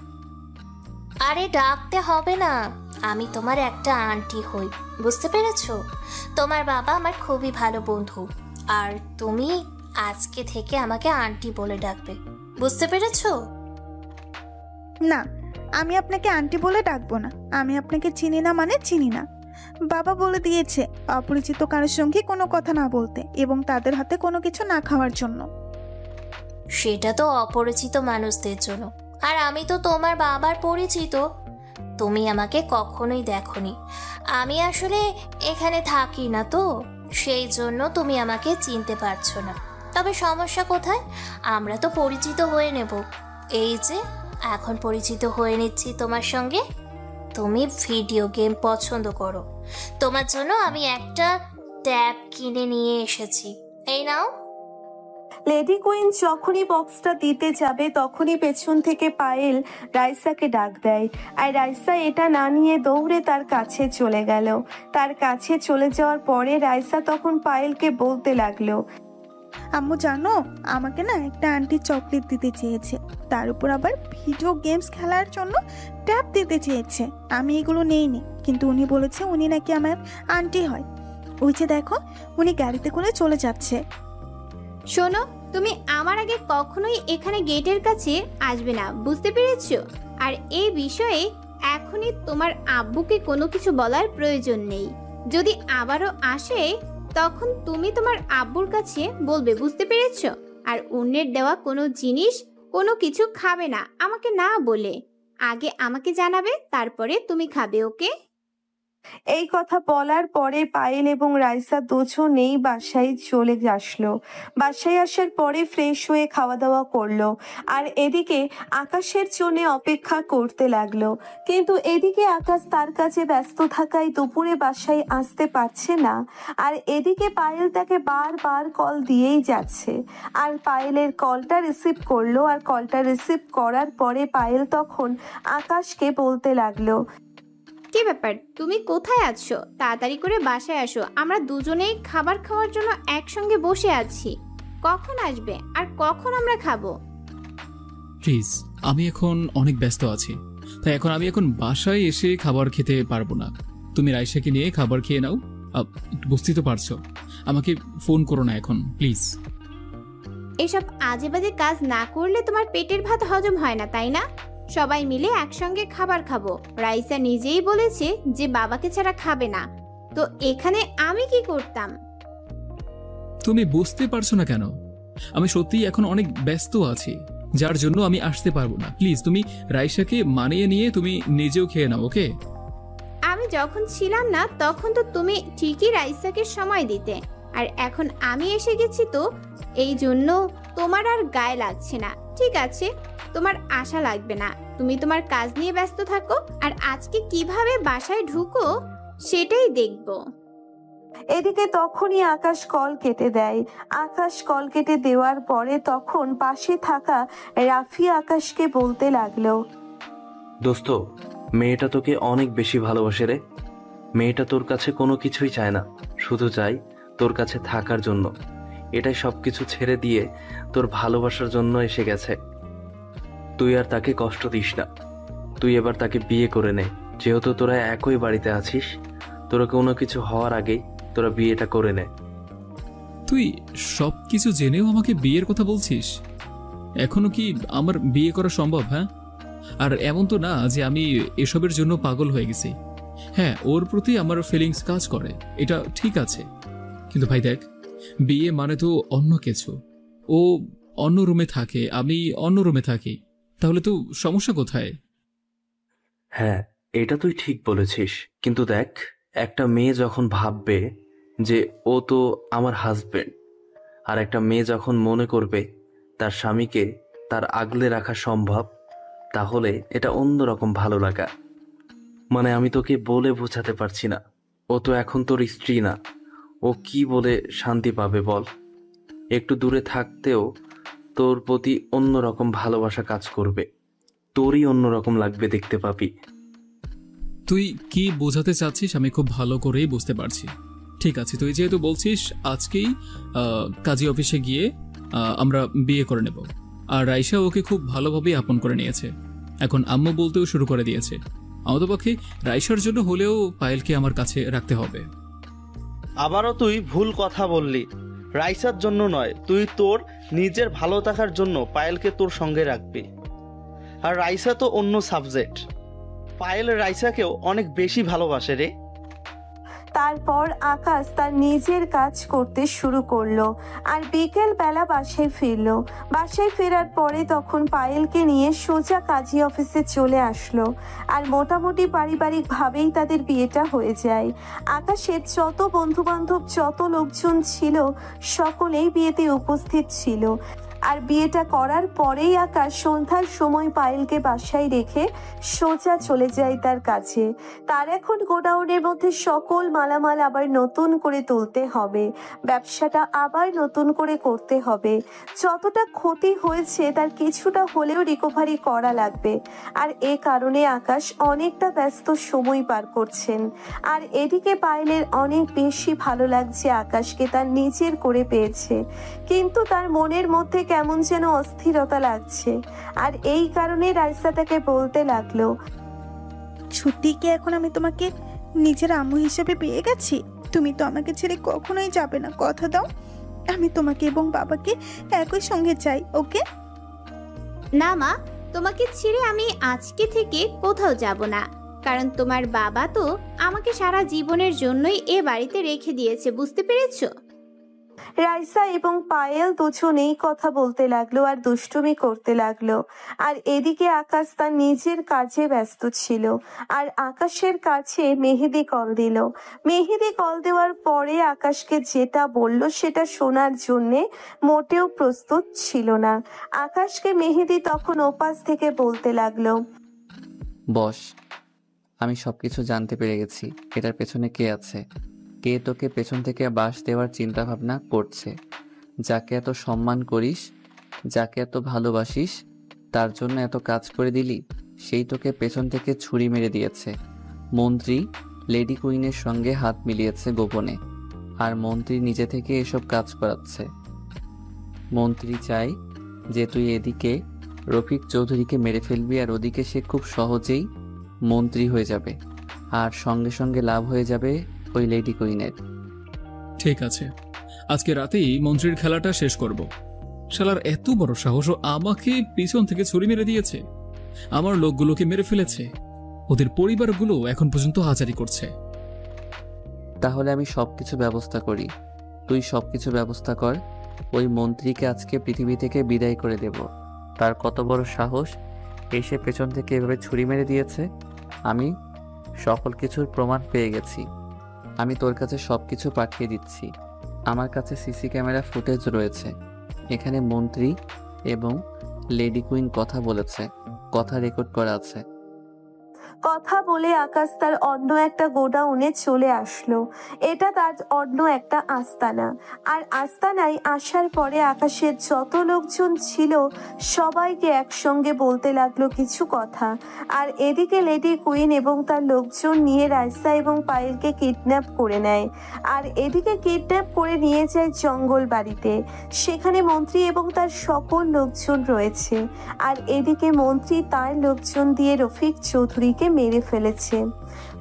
আরে ডাকতে হবে না, আমি তোমার একটা আন্টি হই, বুঝতে পেরেছো? তোমার বাবা আমার খুবই ভালো বন্ধু, আর তুমি আজকে থেকে আমাকে আন্টি বলে ডাকবে, বুঝতে পেরেছো? না, আমি আপনাকে আন্টি বলে ডাকবো না। আমি আপনাকে চিনি না মানে চিনি না। বাবা বলে দিয়েছে অপরিচিত কারোর সঙ্গে কোনো কথা না বলতে এবং তাদের হাতে কোনো কিছু না খাওয়ার জন্য। সেটা তো অপরিচিত মানুষদের জন্য, আর আমি তো তোমার বাবার পরিচিত। তুমি আমাকে কখনোই দেখোনি, আমি আসলে এখানে থাকি না তো, সেই জন্য তুমি আমাকে চিনতে পারছো না। তবে সমস্যা কোথায়? আমরা তো পরিচিত হয়ে নেব। এই যে এখন পরিচিত হয়ে নিচ্ছি তোমার সঙ্গে। তুমি ভিডিও গেম পছন্দ করো, তোমার জন্য আমি একটা ট্যাব কিনে নিয়ে এসেছি, এই নাও। লেডি কুইন যখনই বক্সটা দিতে যাবে তখনই পেছন থেকে পায়েল রাইসাকে ডাক দেয়। আর রাইসা এটা না নিয়ে দৌড়ে তার কাছে চলে গেল। তার কাছে চলে যাওয়ার পরে রাইসা তখন পায়েলকে বলতে লাগলো, আম্মু জানো, আমাকে না একটা আন্টি চকলেট দিতে চেয়েছে, তার উপর আবার ভিডিও গেমস খেলার জন্য ট্যাব দিতে চেয়েছে। আমি এগুলো নেইনি, কিন্তু উনি বলেছে উনি নাকি আমার আন্টি হয়। ওই যে দেখো, উনি গাড়িতে করে চলে যাচ্ছে। শোনো, তুমি আমার আগে কখনোই এখানে গেটের কাছে আসবে না, বুঝতে পেরেছো? আর এই বিষয়ে এখনই তোমার আব্বুকে কোনো কিছু বলার প্রয়োজন নেই। যদি আবারও আসে তখন তুমি তোমার আব্বুর কাছে বলবে, বুঝতে পেরেছো? আর অন্যের দেওয়া কোনো জিনিস কোনো কিছু খাবে না আমাকে না বলে। আগে আমাকে জানাবে, তারপরে তুমি খাবে, ওকে? এই কথা বলার পরে পায়েল এবং রাইসা দুজনেই বাসায় চলে আসলো। বাসায় আসার পরে ফ্রেশ হয়ে খাওয়া দাওয়া করলো, আর এদিকে আকাশের জন্য অপেক্ষা করতে লাগলো। কিন্তু এদিকে আকাশ তার কাছে ব্যস্ত থাকায় দুপুরে বাসায় আসতে পারছে না। আর এদিকে পায়েল তাকে বারবার কল দিয়েই যাচ্ছে, আর পায়েলের কলটা রিসিভ করলো। আর কলটা রিসিভ করার পরে পায়েল তখন আকাশকে বলতে লাগলো, কি ব্যাপার, তুমি কোথায় আছো? তাড়াতাড়ি করে বাসায় আসো, আমরা দুজনেই খাবার খাওয়ার জন্য একসঙ্গে বসে আছি। কখন আসবে আর কখন আমরা খাবো? প্লিজ, আমি এখন অনেক ব্যস্ত আছি, তাই আমি এখন বাসায় এসে খাবার খেতে পারবো না। তুমি রাইসাকে নিয়ে খাবার খেয়ে নাও। বুঝতেই তো পারছো, আমাকে ফোন করো না এখন প্লিজ। এসব আজে বাজে কাজ না করলে তোমার পেটের ভাত হজম হয় না, তাই না? সবাই মিলে একসঙ্গে খাবার খাবো। রাইসা নিজেই বলেছে যে বাবাকে ছাড়া খাবে না, তো এখানে আমি কি করতাম? তুমি বুঝতে পারছো না কেন? আমি সত্যিই এখন অনেক ব্যস্ত আছি, যার জন্য আমি আসতে পারবো না। প্লিজ তুমি রাইসাকে মানিয়ে নিয়ে তুমি নিজেও খেয়ে নাও, ওকে? আমি যখন ছিলাম না তখন তো তুমি ঠিকই রাইসাকে সময় দিতে, আর এখন আমি এসে গেছি তো এই জন্য তোমার আর গায়ে লাগছে না। ঠিক আছে, তোমার আশা লাগবে না, তুমি তোমার কাজ নিয়ে ব্যস্ত থাকো, আর আজকে কিভাবে বাসায় ঢুকো সেটাই দেখবো। এদিকে তখনই আকাশ কল কেটে দেয়। আকাশ কল কেটে দেওয়ার পরে তখন পাশে থাকা রাফি আকাশকে বলতে লাগলো, দোস্ত, মেয়েটা তোকে অনেক বেশি ভালোবাসে রে। মেয়েটা তোর কাছে কোনো কিছুই চায় না, শুধু চাই তোর কাছে থাকার জন্য। এটাই সবকিছু ছেড়ে দিয়ে তোর ভালোবাসার জন্য এসে গেছে। তুই আর তাকে কষ্ট দিস না, তুই এবার তাকে বিয়ে করে নে। যেহেতু তোরা একই বাড়িতে আছিস, তোরা কোনো কিছু হওয়ার আগেই তোরা বিয়েটা করে নে। তুই সবকিছু জেনেও আমাকে বিয়ের কথা বলছিস? এখনো কি আমার বিয়ে করা সম্ভব? হ্যাঁ, আর এমন তো না যে আমি এসবের জন্য পাগল হয়ে গেছি। হ্যাঁ, ওর প্রতি আমার ফিলিংস কাজ করে, এটা ঠিক আছে, কিন্তু ভাই দেখ, বিয়ে মানে তো অন্য কিছু। ও অন্য রুমে থাকে, আমি অন্য রুমে থাকি, তাহলে তো সমস্যা কোথায়? হ্যাঁ, এটা তুই ঠিক বলেছিস, কিন্তু দেখ, একটা মেয়ে যখন ভাববে যে ও তো আমার হাজবেন্ড, আর একটা মেয়ে যখন মনে করবে তার স্বামীকে তার আগলে রাখা সম্ভব, তাহলে এটা অন্যরকম ভালো লাগা। মানে আমি তোকে বলে বোঝাতে পারছি না। ও তো এখন তোর স্ত্রী না, ও কি বলে শান্তি পাবে বল? একটু দূরে থাকতেও তোর প্রতি অন্যরকম ভালোবাসা কাজ করবে, তোরই অন্যরকম লাগবে, দেখতে পাবি। তুই কি বোঝাতে চাচ্ছিস আমি খুব ভালো করেই বুঝতে পারছি। ঠিক আছে, তুই যেহেতু বলছিস আজকেই কাজী অফিসে গিয়ে আমরা বিয়ে করে নেব। আর রাইসা ওকে খুব ভালোভাবেই আপন করে নিয়েছে, এখন আম্মু বলতেও শুরু করে দিয়েছে। আমাদের পক্ষে রাইসার জন্য হলেও পায়েলকে আমার কাছে রাখতে হবে। আবারও তুই ভুল কথা বললি। রাইসার জন্য নয়, তুই তোর নিজের ভালো থাকার জন্য পায়েলকে তোর সঙ্গে রাখবি। আর রাইসা তো অন্য সাবজেক্ট। পায়েল রাইসাকেও অনেক বেশি ভালোবাসে রে। তারপর আকাশ তার নিজের কাজ করতে শুরু করলো, আর বিকেল বেলা বাসায় ফিরলো। বাসায় ফেরার পরে তখন পায়েলকে নিয়ে সোজা কাজী অফিসে চলে আসলো, আর মোটামুটি পারিবারিক ভাবেই তাদের বিয়েটা হয়ে যায়। আকাশের যত বন্ধু বান্ধব, যত লোকজন ছিল, সকলেই বিয়েতে উপস্থিত ছিল। আর বিয়েটা করার পরেই আকাশ সন্ধ্যার সময় পায়েলকে বাসায় রেখে সোজা চলে যায় তার কাছে। তার এখন গোডাউনের মধ্যে সকল মালামাল আবার নতুন করে তুলতে হবে, ব্যবসাটা আবার নতুন করে করতে হবে। যতটা ক্ষতি হয়েছে তার কিছুটা হলেও রিকভারি করা লাগবে, আর এ কারণে আকাশ অনেকটা ব্যস্ত সময় পার করছেন। আর এদিকে পায়েলের অনেক বেশি ভালো লাগছে আকাশকে তার নিজের করে পেয়েছে, কিন্তু তার মনের মধ্যে কেমন যেন অস্থিরতা লাগছে। আর এই কারণে রাইসা তাকে বলতে লাগলো, সত্যি কি এখন আমি তোমাকে নিজের আম্মু হিসেবে পেয়ে গেছি? তুমি তো আমাকে ছেড়ে কখনোই যাবে না, কথা দাও। আমি তোমাকে এবং বাবাকে একই সঙ্গে চাই, ওকে? না মা, তোমাকে ছেড়ে আমি আজকে থেকে কোথাও যাব না, কারণ তোমার বাবা তো আমাকে সারা জীবনের জন্যই এ বাড়িতে রেখে দিয়েছে, বুঝতে পেরেছো? রাইসা এবং পায়েল দুজনেই কথা বলতে লাগলো আর দুষ্টুমি করতে লাগলো। আর এদিকে আকাশ তার নিজের কাজে ব্যস্ত ছিল। আর আকাশের কাছে মেহেদি কল দিল। মেহেদি কল দেওয়ার পরে আকাশকে যেটা বলল সেটা শোনার জন্যে মোটেও প্রস্তুত ছিল না। আকাশকে মেহেদি তখন ওপাশ থেকে বলতে লাগলো, বস, আমি সবকিছু জানতে পেরে গেছি। এটার পেছনে কে আছে, কে তোকে পেছন থেকে বাঁশ দেওয়ার চিন্তা ভাবনা করছে। যাকে এত সম্মান করিস, যাকে এত ভালোবাসিস, তার জন্য এত কাজ করে দিলি, সেই তোকে পেছন থেকে ছুরি মেরে দিয়েছে। মন্ত্রী লেডি কুইনের সঙ্গে হাত মিলিয়েছে গোপনে, আর মন্ত্রী নিজে থেকে এসব কাজ করাচ্ছে। মন্ত্রী চাই যে তুই এদিকে রফিক চৌধুরীকে মেরে ফেলবি, আর ওদিকে সে খুব সহজেই মন্ত্রী হয়ে যাবে, আর সঙ্গে সঙ্গে লাভ হয়ে যাবে ওই লেডি কুইনের। ঠিক আছে, আজকে রাতেই মন্ত্রীর খেলাটা শেষ করব। শালার এত বড় সাহস, ও আমাকে পিছন থেকে ছুরি মেরে দিয়েছে, আমার লোকগুলোকে মেরে ফেলেছে, ওদের পরিবারগুলো এখন পর্যন্ত হাজারি করছে। তাহলে আমি সবকিছু ব্যবস্থা করি, তুই সবকিছু ব্যবস্থা কর। ওই মন্ত্রীকে আজকে পৃথিবী থেকে বিদায় করে দেব। তার কত বড় সাহস, এসে পেছন থেকে এভাবে ছুরি মেরে দিয়েছে। আমি সকল কিছুর প্রমাণ পেয়ে গেছি। আমি তোর কাছে সবকিছু পাঠিয়ে দিচ্ছি। আমার কাছে সিসি ক্যামেরা ফুটেজ রয়েছে। এখানে মন্ত্রী এবং লেডি কুইন কথা বলেছে, কথা রেকর্ড করা আছে। কথা বলে আকাশ তার অন্য একটা গোডাউনে চলে আসলো। এটা তার অন্য একটা আস্তানা। আর আস্তানায় আসার পরে আকাশের যত লোকজন ছিল সবাইকে একসঙ্গে বলতে লাগলো কিছু কথা। আর এদিকে লেডি কুইন এবং তার লোকজন নিয়ে রাইসা এবং পায়েলকে কিডন্যাপ করে নেয়। আর এদিকে কিডন্যাপ করে নিয়ে যায় জঙ্গল বাড়িতে। সেখানে মন্ত্রী এবং তার সকল লোকজন রয়েছে। আর এদিকে মন্ত্রী তার লোকজন দিয়ে রফিক চৌধুরীকে মেরে ফেলেছে।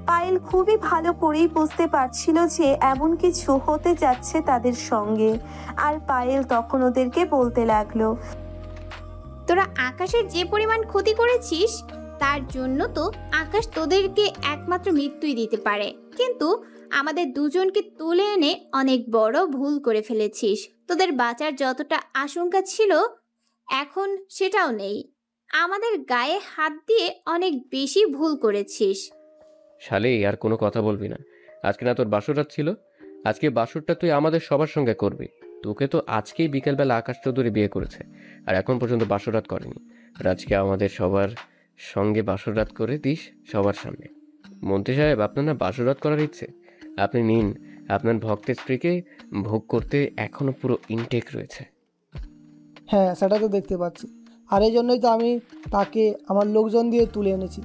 পায়েল খুবই ভালো করেই বুঝতে পারছিল যে এমন কিছু হতে যাচ্ছে তাদের সঙ্গে। আর পায়েল তখন ওদেরকে বলতে লাগলো, তোরা আকাশের যে পরিমাণ ক্ষতি করেছিস তার জন্য তো আকাশ তোদেরকে একমাত্র মৃত্যুই দিতে পারে, কিন্তু আমাদের দুজনকে তুলে এনে অনেক বড় ভুল করে ফেলেছিস। তোদের বাঁচার যতটা আশঙ্কা ছিল এখন সেটাও নেই। আমাদের গায়ে হাত দিয়ে অনেক বেশি ভুল করেছিস। শালে, আর কোনো কথা বলবি না। আজকে না তোর বাসররাত ছিল? আজকে বাসরটা তুই আমাদের সবার সঙ্গে করবি। তোকে তো আজকেই বিকেলবেলা আকাশ চৌধুরী বিয়ে করেছে, আর এখন পর্যন্ত বাসররাত করেনি। আর আজকে আমাদের সবার সঙ্গে বাসররাত করে দিস সবার সামনে। মন্ত্রী সাহেব, আপনার না বাসররাত করার ইচ্ছে? আপনি নিন, আপনার ভক্তের স্ত্রীকে ভোগ করতে এখনো পুরো ইনটেক রয়েছে। হ্যাঁ, সেটা তো দেখতে পাচ্ছি। আর এই জন্যই তো আমি তাকে আমার লোকজন দিয়ে তুলে এনেছি।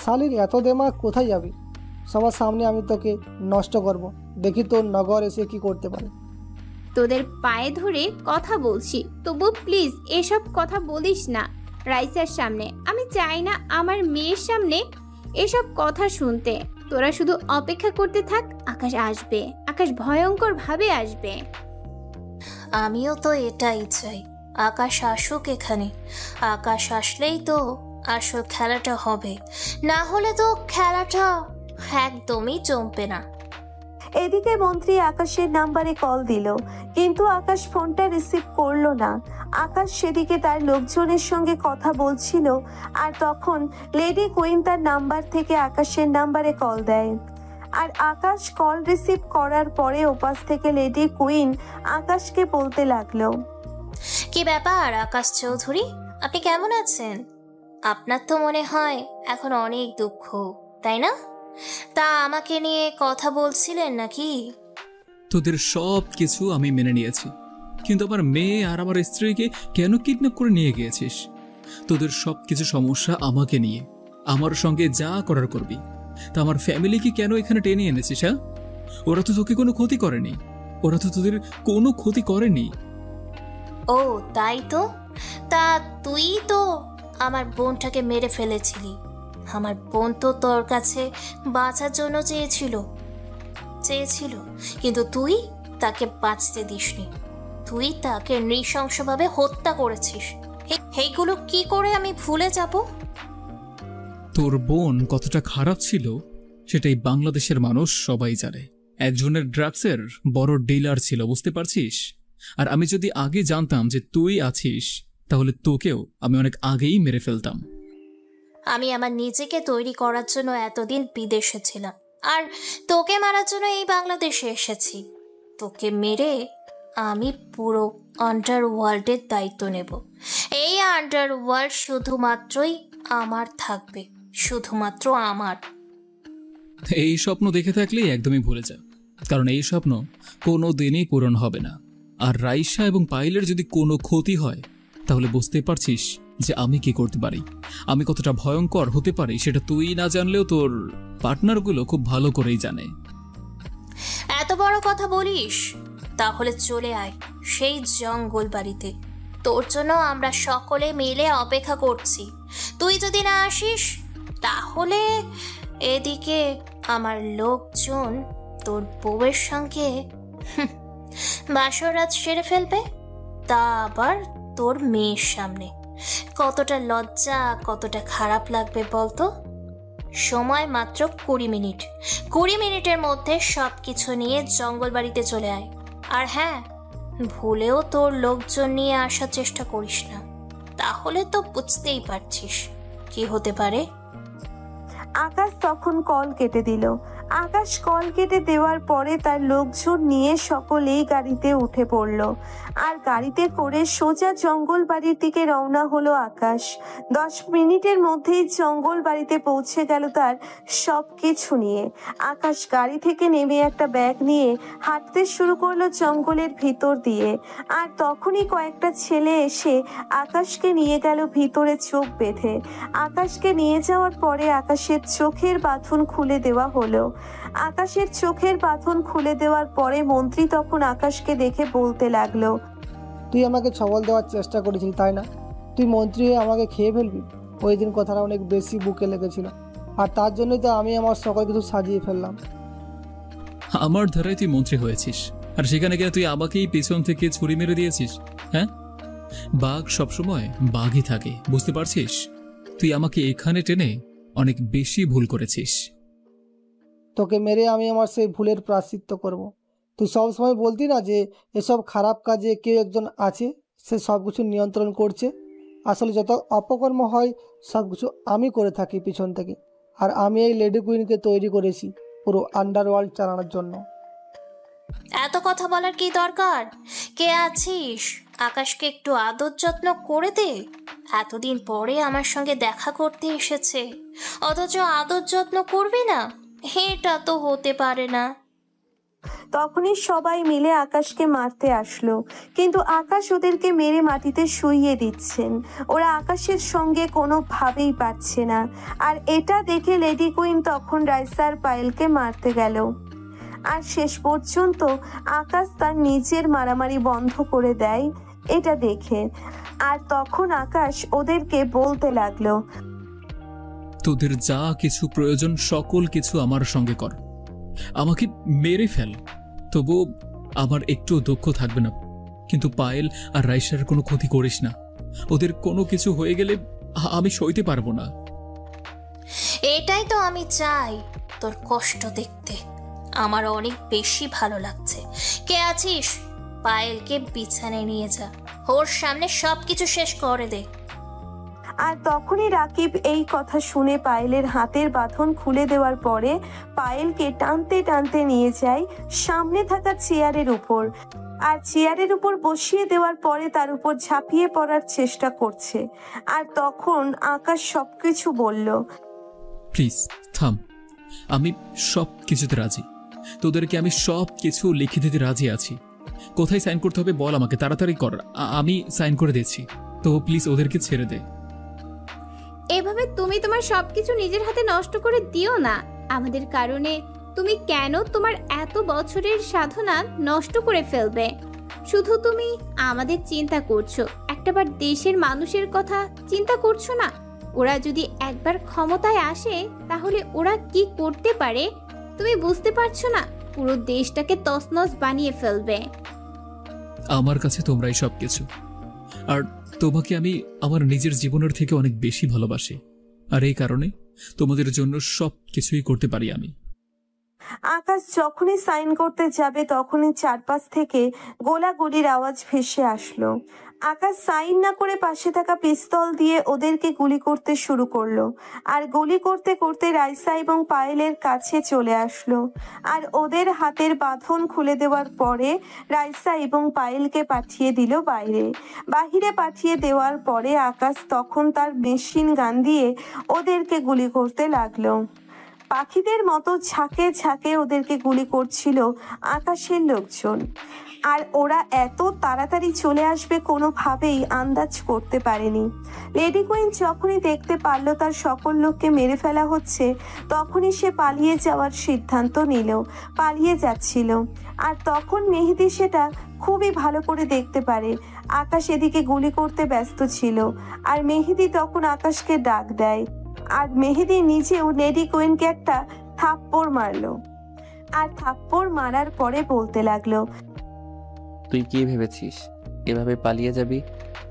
শালির এত দেমাগ কোথায় যাবে? সবার সামনে আমি তোকে নষ্ট করব, দেখি তোর নগর এসে কি করতে পারে। তোদের পায়ে ধরে কথা বলছি, তবু প্লিজ এসব কথা বলিস না রাইসার সামনে। আমি চাই না আমার মেয়ের সামনে এসব কথা শুনতে। তোরা শুধু অপেক্ষা করতে থাক, আকাশ আসবে, আকাশ ভয়ঙ্কর ভাবে আসবে। আমিও তো এটাই চাই, আকাশ আসুক এখানে। আকাশ আসলেই তো আসল খেলাটা হবে, না হলে তো খেলাটা একদমই জমবে না। এদিকে মন্ত্রী আকাশের নাম্বারে কল দিল, কিন্তু আকাশ ফোনটা রিসিভ করলো না। আকাশ সেদিকে তার লোকজনের সঙ্গে কথা বলছিল। আর তখন লেডি কুইন তার নাম্বার থেকে আকাশের নাম্বারে কল দেয়। আর আকাশ কল রিসিভ করার পরে ওপাশ থেকে লেডি কুইন আকাশকে বলতে লাগলো, কি ব্যাপার আকাশ চৌধুরী, আপনি কেমন আছেন? আপনার তো মনে হয় এখন অনেক দুঃখ, তাই না? তা আমাকে নিয়ে কথা বলছিলেন নাকি? তোদের সব কিছু আমি মেনে নিয়েছি, কিন্তু আমার মেয়ে আর আমার স্ত্রীকে কেন কিডন্যাপ করে নিয়ে গিয়েছিস? তোদের সব কিছু সমস্যা আমাকে নিয়ে, আমার সঙ্গে যা করার করবি। তা আমার ফ্যামিলিকে কেন এখানে টেনে এনেছিস? হ্যাঁ, ওরা তো তোকে কোনো ক্ষতি করেনি, ওরা তো তোদের কোনো ক্ষতি করেনি। ও তাই তো? তা তুই তো আমার বোনটাকে মেরে ফেলেছিলি। আমার বোন তো তোর কাছে বাঁচার জন্য চেয়েছিল, কিন্তু তুই তাকে বাঁচতে দিসনি। তুই তাকে নৃশংসভাবে হত্যা করেছিস। এইগুলো কি করে আমি ভুলে যাব? তোর বোন কতটা খারাপ ছিল সেটাই বাংলাদেশের মানুষ সবাই জানে। একজনের ড্রাগসের বড় ডিলার ছিল, বুঝতে পারছিস? আর আমি যদি আগে জানতাম যে তুই আছিস, তাহলে তোকেও আমি অনেক আগেই মেরে ফেলতাম। আমি আমার নিজেকে তৈরি করার জন্য এতদিন বিদেশে ছিলাম, আর তোকে মারার জন্য এই বাংলাদেশে এসেছি। তোকে মেরে আমি পুরো আন্ডারওয়ার্ল্ডের দায়িত্ব নেব। এই আন্ডারওয়ার্ল্ড শুধুমাত্রই আমার থাকবে, শুধুমাত্র আমার। এই স্বপ্ন দেখে থাকলেই একদমই ভুলে যা, কারণ এই স্বপ্ন কোনো দিনই পূরণ হবে না। আর রাইসা এবং পায়েলের যদি কোনো ক্ষতি হয়, তাহলে বুঝতে পারছিস যে আমি কি করতে পারি, আমি কতটা ভয়ঙ্কর হতে পারি। সেটা তুই না জানলেও তোর পার্টনারগুলো খুব ভালো করেই জানে। এত বড় কথা বলিস? তাহলে চলে আয় সেই জঙ্গল বাড়িতে। তোর জন্য আমরা সকলে মিলে অপেক্ষা করছি। তুই যদি না আসিস, তাহলে এদিকে আমার লোকজন তোর বউয়ের সঙ্গে বাসরাত সেরে ফেলবে, তা আবার তোর মেয়ের সামনে। কতটা লজ্জা, কতটা খারাপ লাগবে বলতো? সময় মাত্র 20 মিনিট। 20 মিনিটের মধ্যে সব কিছু নিয়ে জঙ্গল বাড়িতে চলে আয়। আর হ্যাঁ, ভুলেও তোর লোকজন নিয়ে আসার চেষ্টা করিস না, তাহলে তো বুঝতেই পারছিস কি হতে পারে। আকাশ তখন কল কেটে দিল। আকাশ কল কেটে দেওয়ার পরে তার লোকজন নিয়ে সকলেই গাড়িতে উঠে পড়ল, আর গাড়িতে করে সোজা জঙ্গল বাড়ির দিকে রওনা হলো আকাশ। 10 মিনিটের মধ্যেই জঙ্গল বাড়িতে পৌঁছে গেল তার সব কিছু নিয়ে। আকাশ গাড়ি থেকে নেমে একটা ব্যাগ নিয়ে হাঁটতে শুরু করলো জঙ্গলের ভিতর দিয়ে। আর তখনই কয়েকটা ছেলে এসে আকাশকে নিয়ে গেল ভিতরে চোখ বেঁধে। আকাশকে নিয়ে যাওয়ার পরে আকাশের চোখের বাঁধন খুলে দেওয়া হলো। আকাশের চোখের বাঁধন খুলে দেওয়ার পরে মন্ত্রী তখন আকাশকে দেখে বলতে লাগলো, তুই আমাকে ছবল দেওয়ার চেষ্টা করেছিলি, তাই না? তুই মন্ত্রী হয়ে আমাকে খেয়ে ফেলবি? ওই দিন কথাটা অনেক বেশি বুকে লেগেছিল, আর তার জন্যই তো আমি আমার সকল কিছু সাজিয়ে ফেললাম। আমার ধারায় তুই মন্ত্রী হয়েছিস, আর সেখানে গিয়ে তুই আমাকেই পেছন থেকে ছুরি মেরে দিয়েছিস। হ্যাঁ, বাঘ সবসময় বাঘই থাকে, বুঝতে পারছিস? তুই আমাকে এখানে টেনে অনেক বেশি ভুল করেছিস। তোকে মেরে আমি আমার সেই ভুলের প্রায়শ্চিত্ত করব। তুই সবসময় বলতি না যে এসব খারাপ কাজে কেউ একজন আছে, সে সব কিছু নিয়ন্ত্রণ করছে। আসলে যত অপকর্ম হয় সব কিছু আমি করে থাকি পিছন থেকে, আর আমি এই লেডি কুইনকে তৈরি করেছি পুরো আন্ডারওয়ার্ল্ড চালানোর জন্য। এত কথা বলার কি দরকার? কে আছিস? আকাশকে একটু আদর যত্ন করে দে। এতদিন পরে আমার সঙ্গে দেখা করতে এসেছে, অথচ আদর যত্ন করবি না? এটা তো হতে পারে না। তখনই সবাই মিলে আকাশকে মারতে আসলো, কিন্তু আকাশ ওদেরকে মেরে মাটিতে শুইয়ে দিচ্ছেন। ওরা আকাশের সঙ্গে কোনোভাবেই পারছে না। আর এটা দেখে লেডি কুইন তখন রাইসার পায়েলকে মারতে গেল, আর শেষ পর্যন্ত আকাশ তার নিজের মারামারি বন্ধ করে দেয় এটা দেখে। আর তখন আকাশ ওদেরকে বলতে লাগলো, তোদের যা কিছু প্রয়োজন সকল কিছু আমার সঙ্গে কর, আমাকে মেরে ফেল, তবু আমার একটু দুঃখ থাকবে না। কিন্তু পায়েল আর রাইসার কোনো ক্ষতি করিস না, ওদের কোনো কিছু হয়ে গেলে আমি সইতে পারবো না। এটাই তো আমি চাই, তোর কষ্ট দেখতে আমার অনেক বেশি ভালো লাগছে। কে আছিস? পায়েলকে বিছানায় নিয়ে যা, ওর সামনে সবকিছু শেষ করে দে। আর তখনই রাকিব এই কথা শুনে পায়েলের হাতের বাঁধন খুলে দেওয়ার পরে পায়েলকে টানতে টানতে নিয়ে যায় সামনে থাকা চেয়ারের উপর। আর চেয়ারের উপর বসিয়ে দেওয়ার পরে তার উপর ঝাঁপিয়ে পড়ার চেষ্টা করছে। আর তখন আকাশ সবকিছু বলল, প্লিজ থাম, আমি সব কিছুতে রাজি, তোদেরকে আমি সব কিছু লিখে দিতে রাজি আছি। কোথায় সাইন করতে হবে বল আমাকে, তাড়াতাড়ি কর, আমি সাইন করে দিচ্ছি। তো প্লিজ ওদেরকে ছেড়ে দে। এভাবে তুমি তোমার সবকিছু নিজের হাতে নষ্ট করে দিও না। আমাদের কারণে তুমি কেন তোমার এত বছরের সাধনা নষ্ট করে ফেলবে? শুধু তুমি আমাদের চিন্তা করছো, একটাবার দেশের মানুষের কথা চিন্তা করছো না? ওরা যদি একবার ক্ষমতায় আসে তাহলে ওরা কি করতে পারে তুমি বুঝতে পারছো না? পুরো দেশটাকে তছনছ বানিয়ে ফেলবে। আমার কাছে তোমরাই সবকিছু, আর তোমাকে আমি আমার নিজের জীবনের থেকে অনেক বেশি ভালোবাসি, আর এই কারণে তোমাদের জন্য সব কিছুই করতে পারি আমি। আকাশ যখনই সাইন করতে যাবে তখনই চারপাশ থেকে গোলাগুলির আওয়াজ ভেসে আসলো। আকাশ সাইন না করে পাশে থাকা পিস্তল দিয়ে ওদেরকে গুলি করতে শুরু করলো। আর গুলি করতে করতে রাইসা এবং পায়েলের কাছে চলে আসলো। আর ওদের হাতের বাঁধন খুলে দেওয়ার পরে রাইসা এবং পায়েলকে পাঠিয়ে দিল বাহিরে পাঠিয়ে দেওয়ার পরে আকাশ তখন তার মেশিন গান দিয়ে ওদেরকে গুলি করতে লাগলো। পাখিদের মতো ঝাঁকে ঝাঁকে ওদেরকে গুলি করছিল আকাশের লোকজন। আর ওরা এত তাড়াতাড়ি চলে আসবে কোনোভাবেই আন্দাজ করতে পারেনি। লেডি কুইন যখনই দেখতে পারলো তার সকল লোককে মেরে ফেলা হচ্ছে তখনই সে পালিয়ে যাওয়ার সিদ্ধান্ত নিল, পালিয়ে যাচ্ছিল। আর তখন মেহেদি সেটা খুবই ভালো করে দেখতে পারে। আকাশ এদিকে গুলি করতে ব্যস্ত ছিল আর মেহেদি তখন আকাশকে ডাক দেয়। আর মেহেদি নিজেও লেডি কুইনকে একটা থাপ্পড় মারলো। আর থাপ্পড় মারার পরে বলতে লাগলো, তুই কি ভেবেছিস এভাবে পালিয়ে যাবি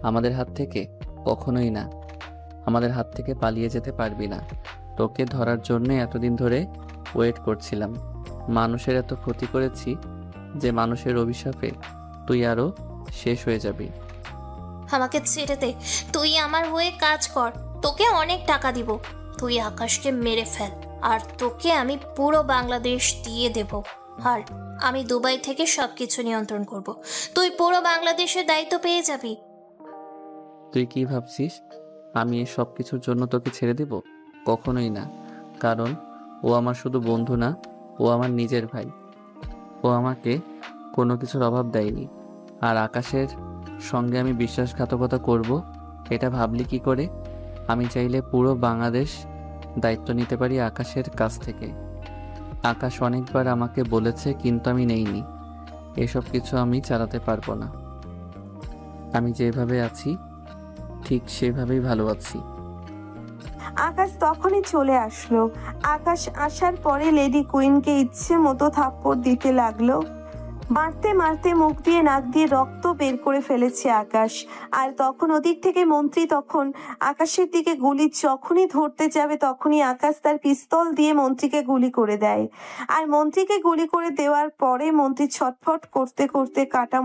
আমাদের হাত থেকে? কখনোই না, আমাদের হাত থেকে পালিয়ে যেতে পারবি না। তোকে ধরার জন্য এতদিন ধরে ওয়েট করছিলাম। মানুষের এত ক্ষতি করেছি যে মানুষের অভিশাপে তুই আরো শেষ হয়ে যাবি। আমাকে ছেড়ে দে, তুই আমার হয়ে কাজ কর, তোকে অনেক টাকা দিব। তুই আকাশকে মেরে ফেল আর তোকে আমি পুরো বাংলাদেশ দিয়ে দেব। আর আমি দুবাই থেকে সবকিছু নিয়ন্ত্রণ করব। তুই পুরো বাংলাদেশের দায়িত্ব পেয়ে যাবি। তুই কি ভাবছিস আমি এই সব কিছুর জন্য তোকে ছেড়ে দেব? কখনোই না। কারণ ও আমার শুধু বন্ধু না, ও আমার নিজের ভাই। ও আমাকে কোনো কিছুর অভাব দেয়নি। আর আকাশের সঙ্গে আমি বিশ্বাসঘাতকতা করব এটা ভাবলি কি করে? আমি চাইলে পুরো বাংলাদেশ দায়িত্ব নিতে পারি আকাশের কাছ থেকে। আকাশ অনেকবার আমাকে বলেছে কিন্তু আমি নেইনি। এসব কিছু আমি চালাতে পারবো না। আমি যেভাবে আছি ঠিক সেভাবেই ভালো আছি। আকাশ তখনই চলে আসলো। আকাশ আসার পরে লেডি কুইনকে ইচ্ছে মতো থাপ্পড় দিতে লাগলো। মারতে মারতে মুখ দিয়ে নাক দিয়ে রক্ত বের করে ফেলেছে আকাশ। আর তখন ওদিক থেকে মন্ত্রী তখন আকাশের দিকে গুলি যখনই ধরতে যাবে তখনই আকাশ তার পিস্তল দিয়ে মন্ত্রীকে গুলি করে দেয়। আর মন্ত্রীকে গুলি করে দেওয়ার পরে মন্ত্রী ছটফট করতে করতে কাটা